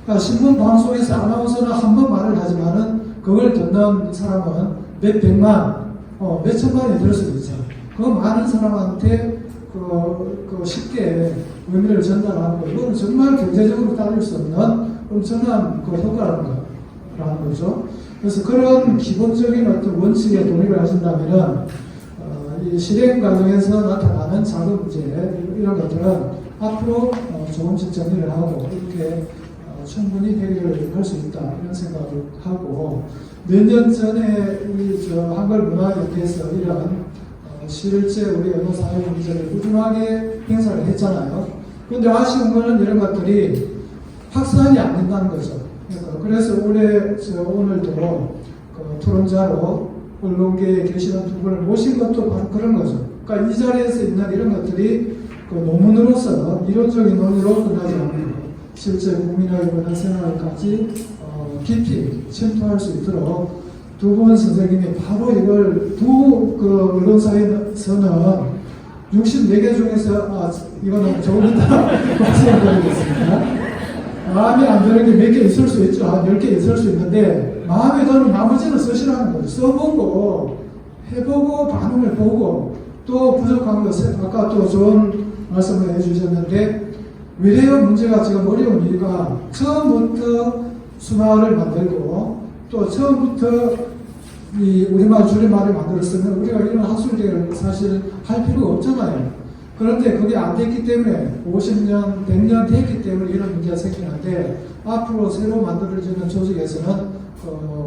그러니까 신문 방송에서 아나운서는 한 번 말을 하지만은 그걸 듣는 사람은 몇 백만, 몇 천만이 될 수도 있죠. 그 많은 사람한테 쉽게 의미를 전달하는 거, 이거는 정말 경제적으로 따질 수 없는 엄청난 효과라는 거죠. 그래서 그런 기본적인 어떤 원칙에 동의를 하신다면은, 이 실행 과정에서 나타나는 작은 문제, 이런 것들은 앞으로 조금씩 정리를 하고, 이렇게 충분히 해결을 할 수 있다, 이런 생각을 하고, 몇 년 전에 한글 문화협회에서 이런 실제 우리 언어 사회 문제를 꾸준하게 행사를 했잖아요. 그런데 아쉬운 거는 이런 것들이 확산이 안 된다는 거죠. 그래서 오늘도 토론자로 언론계에 계시는 두 분을 모신 것도 바로 그런 거죠. 그러니까 이 자리에서 있는 이런 것들이 논문으로서 이론적인 논의로 끝나지 않고 실제 국민의 문화 생활까지 깊이 침투할 수 있도록 두 분 선생님이 바로 이걸 언론사에서는 64개 중에서 이거는 조금 이따 말씀드리겠습니다. 마음에 안 드는 게 몇 개 있을 수 있죠. 한 10개 있을 수 있는데 마음에 드는 나머지는 쓰시라는 거죠. 써보고 해보고 반응을 보고 또 부족한 것 아까 또 좋은 말씀을 해주셨는데 외래어 문제가 지금 어려운 이유가 처음부터 순화를 만들고 또 처음부터 이 우리말 줄임말을 만들었으면 우리가 이런 학술대를 사실 할 필요가 없잖아요. 그런데 그게 안 됐기 때문에 50년, 100년 됐기 때문에 이런 문제가 생기는데 앞으로 새로 만들어지는 조직에서는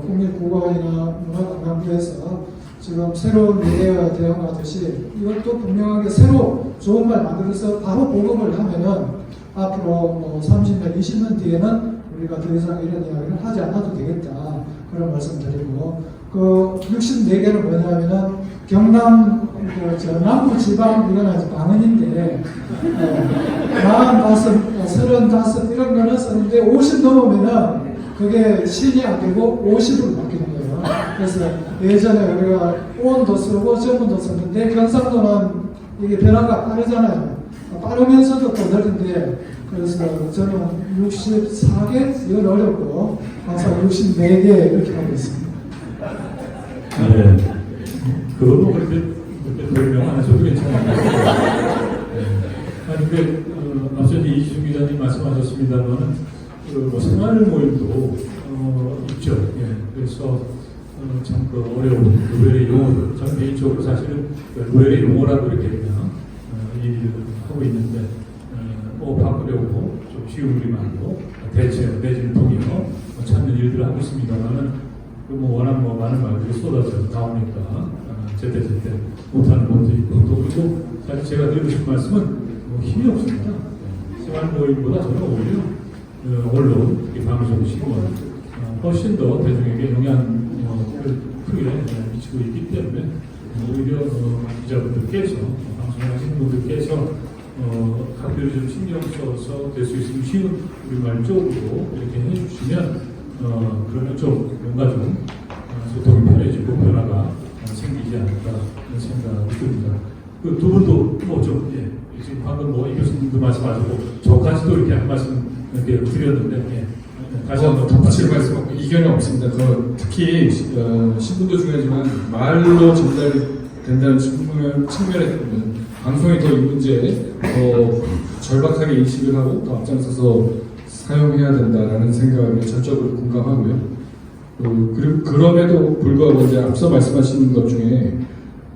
국립국어원이나 문화관광부에서 지금 새로운 미래와 대응하듯이 이것도 분명하게 새로 좋은 말 만들어서 바로 보급을 하면은 앞으로 30년, 20년 뒤에는 우리가 더 이상 이런 이야기를 하지 않아도 되겠다. 그런 말씀 드리고, 64개는 뭐냐면은 경남, 남부 지방, 이건 아직 방언인데, 45, 35 이런 거는 썼는데 50 넘으면은 그게 신이 안 되고 50으로 바뀌는 거예요. 그래서 예전에 우리가 온도 쓰고 전문도 썼는데 경상도는 이게 변화가 빠르잖아요. 빠르면서도 또 느린데, 그래서 저는 64개? 이건 어렵고 항상 64개 이렇게 하고 있습니다. 네. 그걸로 그렇게 별명 안 하셔도 괜찮아요. 근데 앞서 이제 이지중 기자님 말씀하셨습니다만은 생활 모임도 있죠. 예. 그래서 참 어려운 노벨의 용어, 저는 개인적으로 사실은 노벨의 용어라고 이렇게 그냥 얘기를 하고 있는데 바꾸려고 좀 쉬운 우리말로 대체 내지는 통일어 찾는 일들을 하고 있습니다만은 워낙 많은 말들이 쏟아져 나오니까 제때제때 못하는 것도 있고 또 그리고 사실 제가 드리고 싶은 말씀은 힘이 없습니다. 생활 모임보다 저는 오히려 언론, 방송, 신문 훨씬 더 대중에게 영향을 크게 미치고 있기 때문에 오히려 기자분들께서 방송을 하시는 분들께서 각별히 좀 신경 써서 될 수 있으면 쉬운 우리말 쪽으로 이렇게 해주시면 그러면 좀 뭔가 좀 소통이 편해지고 변화가 생기지 않을까 하는 생각이 듭니다. 그 두 분도 지금 방금 이 교수님도 말씀하시고 저까지도 이렇게 한 말씀 이렇게 드렸는데 다시 한번 덧붙일 말씀 없고 이견이 없습니다. 특히 신분도 중요하지만 말로 전달이 된다는 측면에 보면 방송이 더 이 문제에 더 절박하게 인식을 하고 더 앞장서서 사용해야 된다라는 생각을 전적으로 공감하고요. 그럼에도 불구하고 이제 앞서 말씀하신 것 중에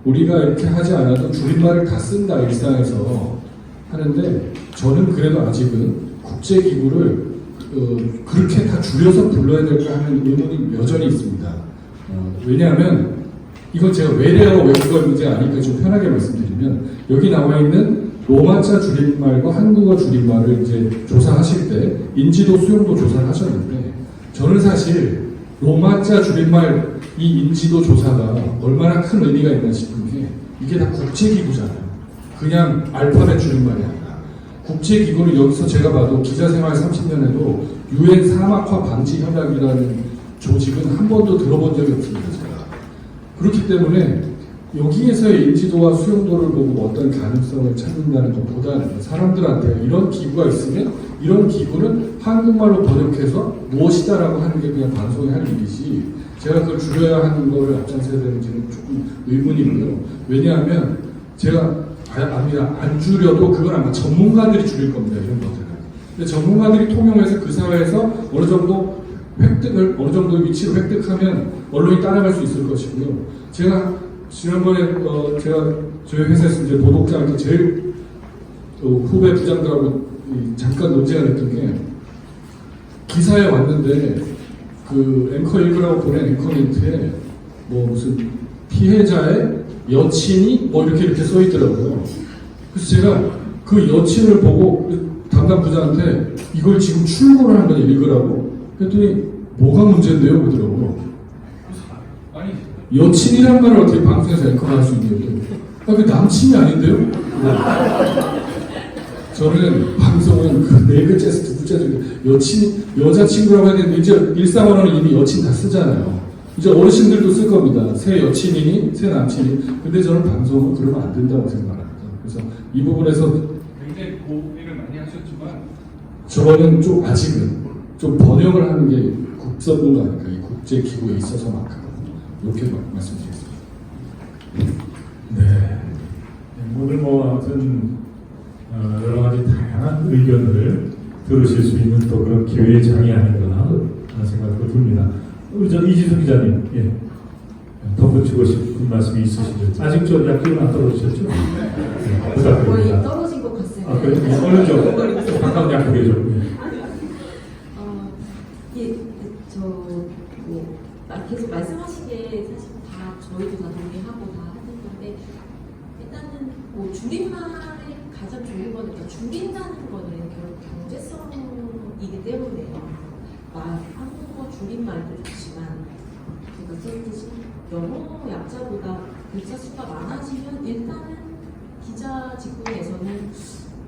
우리가 이렇게 하지 않아도 줄임말을 다 쓴다 일상에서 하는데 저는 그래도 아직은 국제기구를 그렇게 다 줄여서 불러야 될까 하는 의문이 여전히 있습니다. 왜냐하면 이건 제가 외래어 외국어 문제 아니까 좀 편하게 말씀드리면 여기 나와 있는 로마자 줄임말과 한국어 줄임말을 이제 조사하실 때 인지도 수용도 조사를 하셨는데 저는 사실 로마자 줄임말 이 인지도 조사가 얼마나 큰 의미가 있나 싶은 게 이게 다 국제기구잖아요. 그냥 알파벳 줄임말이 아니라 국제기구를 여기서 제가 봐도 기자생활 30년에도 유엔 사막화 방지 협약이라는 조직은 한 번도 들어본 적이 없습니다. 제가. 그렇기 때문에 여기에서의 인지도와 수용도를 보고 어떤 가능성을 찾는다는 것보다 사람들한테 이런 기구가 있으면 이런 기구는 한국말로 번역해서 무엇이다라고 하는 게 그냥 방송이 할 일이지 제가 그걸 줄여야 하는 거를 앞장서야 되는지는 조금 의문이고요. 왜냐하면 제가 안 줄여도 그건 아마 전문가들이 줄일 겁니다. 이런 것들은. 근데 전문가들이 통용해서 그 사회에서 어느 정도 위치를 획득하면 언론이 따라갈 수 있을 것이고요. 제가 지난번에 제가 저희 회사에서 이제 도독자한테 제일 후배 부장들하고 잠깐 논쟁을 했던 게 기사에 왔는데 그 앵커 읽으라고 보낸 앵커 멘트에 뭐 무슨 피해자의 여친이 뭐 이렇게 써 있더라고요. 그래서 제가 그 여친을 보고 담당 부장한테 이걸 지금 출고를 한 거냐 읽으라고 그랬더니 뭐가 문제인데요? 그러더라고요. 아니 여친이란 말을 어떻게 방송에서 앵커가 할 수 있냐고. 그 남친이 아닌데요? 저는 방송은 그 네 글자에서 두 글자 중에 여자친구라고 해야 되는데 이제 일상어로는 이미 여친 다 쓰잖아요. 이제 어르신들도 쓸 겁니다. 새 여친이니 새 남친이. 근데 저는 방송은 그러면 안 된다고 생각합니다. 그래서 이 부분에서 굉장히 고민을 많이 하셨지만 저는 좀 아직은 좀 번역을 하는 게 국선문가 아닐까 이 국제기구에 있어서만큼 이렇게 말씀드리겠습니다. 네. 오늘 뭐 아무튼 여러 가지 다양한 의견을 들으실 수 있는 또 그런 기회의 장이 아닌가 하는 생각도 듭니다. 우리 저 이지수 기자님, 예. 덧붙이고 싶은 말씀이 있으시죠? 아직 저 약기는 안 떨어지셨죠? 네. 거의 부탁드립니다. 떨어진 것 같습니다. 아, 그래요? 얼른 좀 가까운 약국에 좀. 예. 계속 말씀하신 게 사실 다 저희도 다 동의하고 다 하는 건데 일단은 뭐 줄임말이 가장 좋은 거는 그러니까 줄인다는 거는 결국 경제성이기 때문에요. 한국어 줄임말도 좋지만 제가 썼듯이 영어 약자보다 글자 수가 많아지면 일단은 기자 직군에서는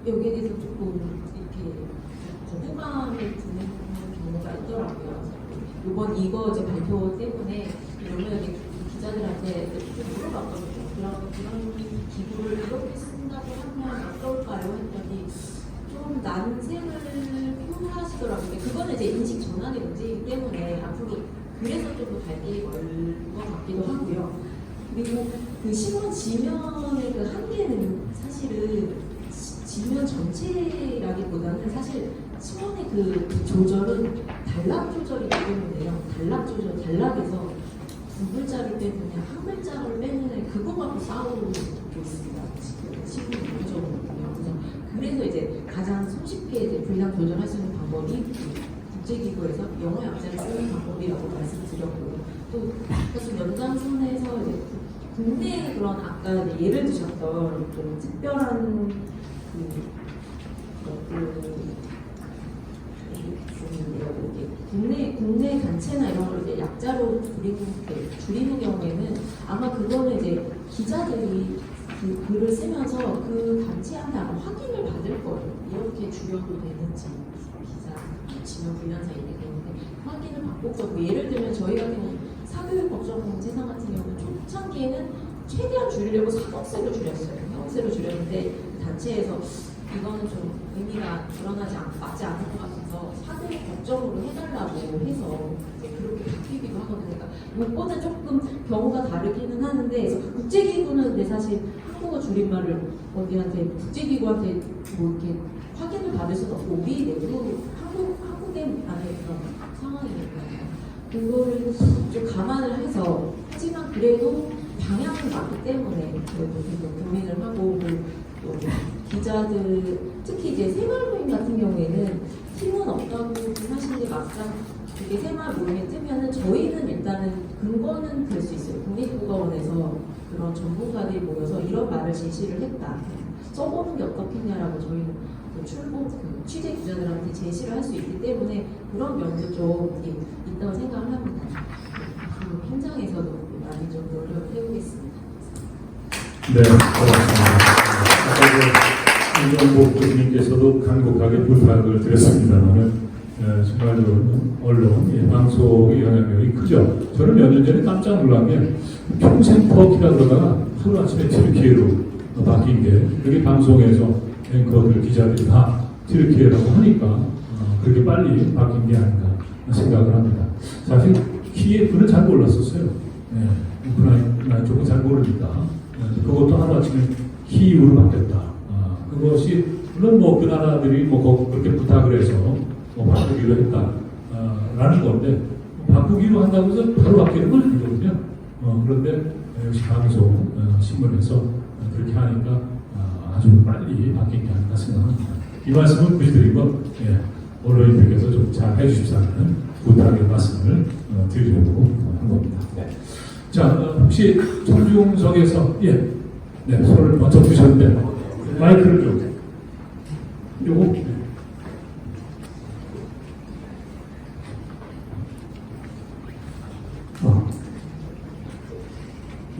여기에 대해서 조금 이렇게 거부감을 드는 경우가 있더라고요. 이번 이거 이제 발표 때문에 여러분에게 기자들한테 좀 물어봤거든요. 그런 기구를 이렇게 쓴다고 하면 어떨까요? 했더니 좀 난색을 표하시더라고요. 그거는 이제 인식 전환의 문제이기 때문에 앞으로 그래서 좀 더 발길이 걸것 같기도 하고요. 그리고 그 신문 지면의 그 한계는 사실은 지면 전체라기보다는 사실 신문의 그 조절은 단락 조절이기 때문에요. 단락에서 두 글자를 빼느냐 한 글자를 빼느냐 그거 갖고 싸우고 있습니다. 지금 신문 구조거든요. 그래서 이제 가장 손쉽게 이제 분량 조절할 수 있는 방법이 국제기구에서 영어 약자를 쓰는 방법이라고 말씀드렸고요. 또 사실 연장선에서 이제 국내 그런 아까 예를 드셨던 좀 특별한 국내 단체나 이런 걸 이제 약자로 줄이는 경우에는 아마 그거는 이제 기자들이 그 글을 쓰면서 그 단체한테 아마 확인을 받을 거예요. 이렇게 줄여도 되는지 기자 지명 불량사 있기 때문에 확인을 받고 그 예를 들면 저희 같은 경우 사교육 법정공제상 같은 경우는 초창기에는 최대한 줄이려고 사법세로 줄였어요. 사법세로 줄였는데 단체에서 이거는 좀 의미가 맞지 않을 것 같아서 사교육 법정으로 해달라고 해서 그렇게 바뀌기도 하거든요. 그러니까 요거는 조금 경우가 다르기는 하는데 국제기구는 근데 사실 한국어 줄임말을 어디한테 국제기구한테 뭐 이렇게 확인을 받을 수는 없고 우리 내부 한국의 안에 그런 상황이니까요. 그거를 좀 감안을 해서 하지만 그래도 방향은 맞기 때문에 그래도 고민을 하고 또 기자들 특히 이제 새마을 모임 같은 경우에는 팀은 없다고 하시는데 막상 이게 새마을 모임에 뜨면은 저희는 일단은 근거는 될 수 있어요. 국립국어원에서 그런 전문가들이 모여서 이런 말을 제시를 했다. 써보는 게 어떻겠냐라고 저희는 취재 기자들한테 제시를 할 수 있기 때문에 그런 면도 좀 있다고 생각을 합니다. 그 현장에서도 많이 좀 노력을 해보겠습니다. 네, 고맙습니다. 이정복 교수님께서도 간곡하게 부탁을 드렸습니다만 정말 언론, 방송의 영향력이 크죠. 저는 몇 년 전에 깜짝 놀란 게 평생 터키라 그러다가 하루아침에 튀르키예로 바뀐 게 그게 방송에서 앵커들 기자들이 다 튀르키예라고 하니까 그렇게 빨리 바뀐 게 아닌가 생각을 합니다. 사실 키예프는 잘 몰랐었어요. 네, 우크라이나 쪽은 잘 모르니까 그것도 하루아침에 키이우로 바뀌었다. 그것이 물론 뭐 그 나라들이 뭐 그렇게 부탁을 해서 뭐 바꾸기로 했다라는 건데 바꾸기로 한다고 해서 바로 바뀌는 건 아니거든요. 그런데 역시 방송 신문에서 그렇게 하니까 아주 빨리 바뀐 게 아닌가 생각합니다. 이 말씀은 굳이 드리고 언론인들께서 좀 잘 해주십사는 부탁의 말씀을 드리려고 한 겁니다. 네. 자, 혹시 청중석에서 네, 손을 먼저 드셨는데 마이크를 좀 요거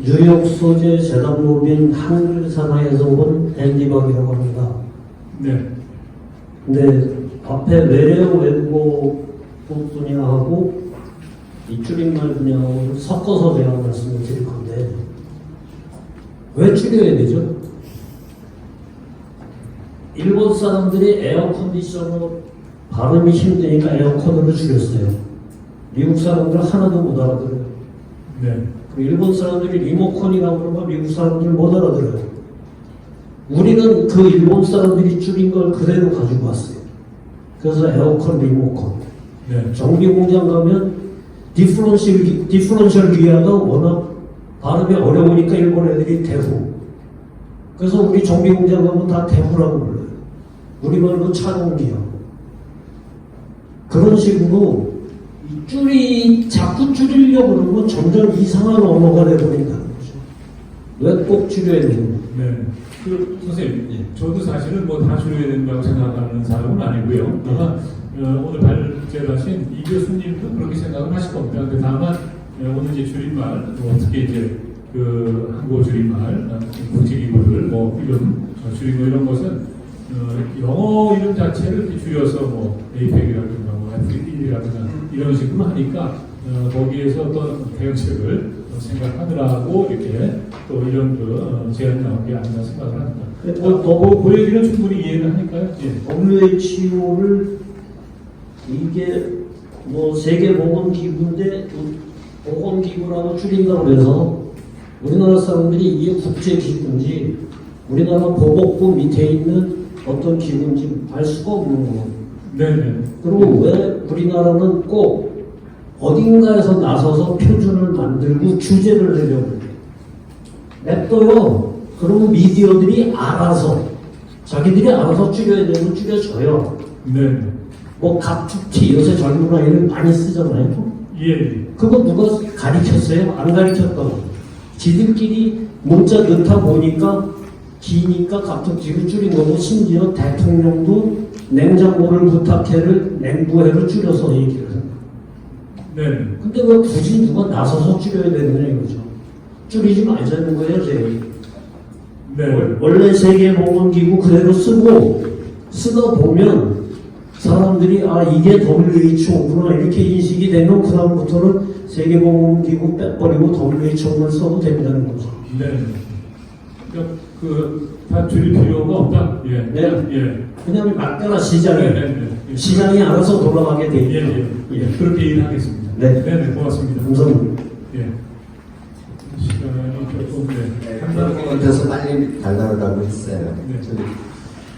뉴욕 소재 재단법인 한글산하에서 온 앤디박이라고 합니다. 네. 근데 앞에 외래어 외국어 분야하고 이 줄임말 분야하고 섞어서 제가 말씀을 드릴 건데 왜 줄여야 되죠? 일본 사람들이 에어컨디셔너 발음이 힘드니까 에어컨으로 줄였어요. 미국 사람들은 하나도 못 알아들어요. 네. 일본 사람들이 리모컨이라고 그러면 미국 사람들 못 알아들어요. 우리는 그 일본 사람들이 줄인 걸 그대로 가지고 왔어요. 그래서 에어컨, 리모컨. 네. 정비공장 가면 디프런셜 기어가 워낙 발음이 어려우니까 일본 애들이 대후. 그래서 우리 정비공장 가면 다 대후라고 불러요. 우리 말로 차동기어. 그런 식으로 자꾸 줄이려고 그러면 점점 이상한 언어가 되어버린다는 거죠. 왜 꼭 줄여야 되는가? 네. 선생님, 저도 사실은 뭐 다 줄여야 된다고 생각하는 사람은 아니고요. 다만 오늘 발제하신 이 교수님도 그렇게 생각을 하실 겁니다. 근데 다만 오늘 이제 줄임말, 특히 이제 그 한국어 줄임말, 국제기구들 뭐 이런 줄임말 이런 것은 영어 이름 자체를 이렇게 줄여서 뭐 APEC이라든가 뭐 FED라든가 이런 식으로 하니까 거기에서 어떤 대응책을 생각하느라고 이렇게 또 이런 그 제안이 나온 게 아닌가 생각을 합니다. 그 얘기는 충분히 이해를 하니까요. 예. WHO를 이게 뭐 세계보건기구인데 보건기구라고 줄인다고 해서 우리나라 사람들이 이게 국제기구인지 우리나라 보건부 밑에 있는 어떤 기구인지 알 수가 없는 거예요. 네네. 그리고 왜 우리나라는 꼭 어딘가에서 나서서 표준을 만들고 규제를 내려고 해요. 냅둬요. 그러면 미디어들이 알아서 자기들이 알아서 줄여야 되면 줄여줘요. 네. 뭐 갑툭튀 요새 젊은 아이들 많이 쓰잖아요. 예. 그거 누가 가르쳤어요? 안 가르쳤다고. 지들끼리 문자 넣다 보니까 기니까 갑툭튀로 줄인 거고 심지어 대통령도 냉장고를 부탁해를 냉부해를 줄여서 얘기를 해요. 네. 근데 왜 굳이 누가 나서서 줄여야 되느냐 이거죠. 줄이지 말자는 거예요, 제. 네. 원래 세계보건기구 그대로 쓰다 보면 사람들이 이게 WHO구나 이렇게 인식이 되면 그 다음부터는 세계보건기구 빼버리고 WHO만 써도 된다는 거죠. 네. 다 줄일 필요가 없다. 예. 네. 예. 그냥 맡겨라 시장에. 네. 시장이 알아서 돌아가게 돼 예. 있다. 예. 그렇게 이해하겠습니다. 네. 네. 고맙습니다. 감사합니다. 예. 시간이 조금 그런 것 같아서 빨리 달라고 했어요. 네.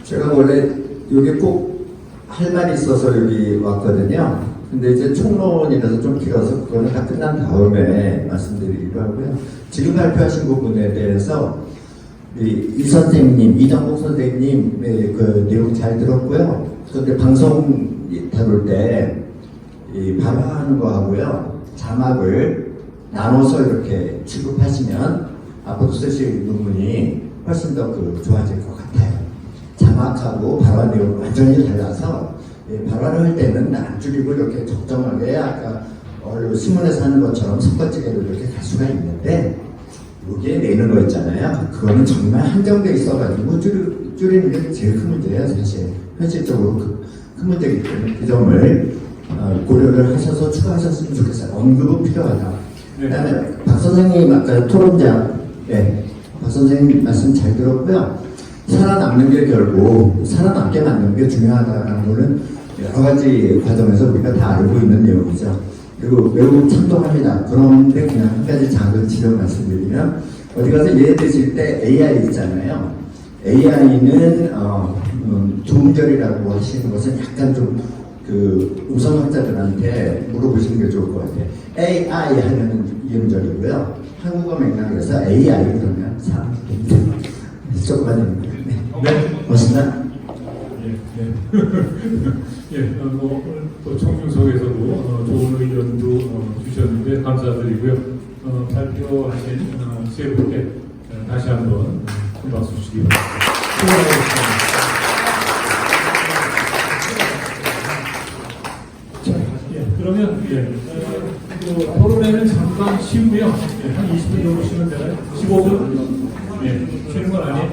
제가 원래 여기 꼭 할 말이 있어서 여기 왔거든요. 근데 이제 총론이라서 좀 길어서 그거는 다 끝난 다음에 말씀드리기로 하고요. 지금 발표하신 부분에 대해서 이 선생님, 이정국 선생님의 그 내용 잘 들었고요. 그런데 방송 다룰 때 이 발화하는 거하고요. 자막을 나눠서 이렇게 취급하시면 앞으로 쓰실 논문이 훨씬 더 좋아질 것 같아요. 자막하고 발화 내용 완전히 달라서 발화를 할 때는 안 줄이고 이렇게 적정하게 아까 신문에서 하는 것처럼 섞어지게로 이렇게 갈 수가 있는데 여기에 내는 거 있잖아요. 그거는 정말 한정돼 있어가지고 줄이는 게 제일 큰 문제예요. 사실 현실적으로 큰 문제이기 때문에 그 점을 고려를 하셔서 추가하셨으면 좋겠어요. 언급은 필요하다. 네. 그다음에 박 선생님 아까 토론장 박 선생님 말씀 잘 들었고요. 살아남는 게 결국 살아남게 만드는 게 중요하다는 거는 여러 가지 과정에서 우리가 다 알고 있는 내용이죠. 그리고 매우 참동합니다. 그런데 그냥 한 가지 작은 지적 말씀드리면 어디 가서 예를 드실 때 AI 있잖아요. AI는 두음절이라고 하시는 것은 약간 좀 그 우선학자들한테 물어보시는 게 좋을 것 같아요. AI 하면 이음절이고요. 한국어 맥락에서 AI 그러면 참 조금만 네, 고맙습니다. 예, 또 청중석에서도 좋은 의견도 주셨는데 감사드리고요. 발표하신 세 분께 다시 한번 큰 박수 주시기 바랍니다. 수고하셨습니다. 예, 그러면 토론회는 잠깐 쉬고요. 한 20분 정도 쉬면 되나요? 15분? 예, 쉬는 건 아니에요?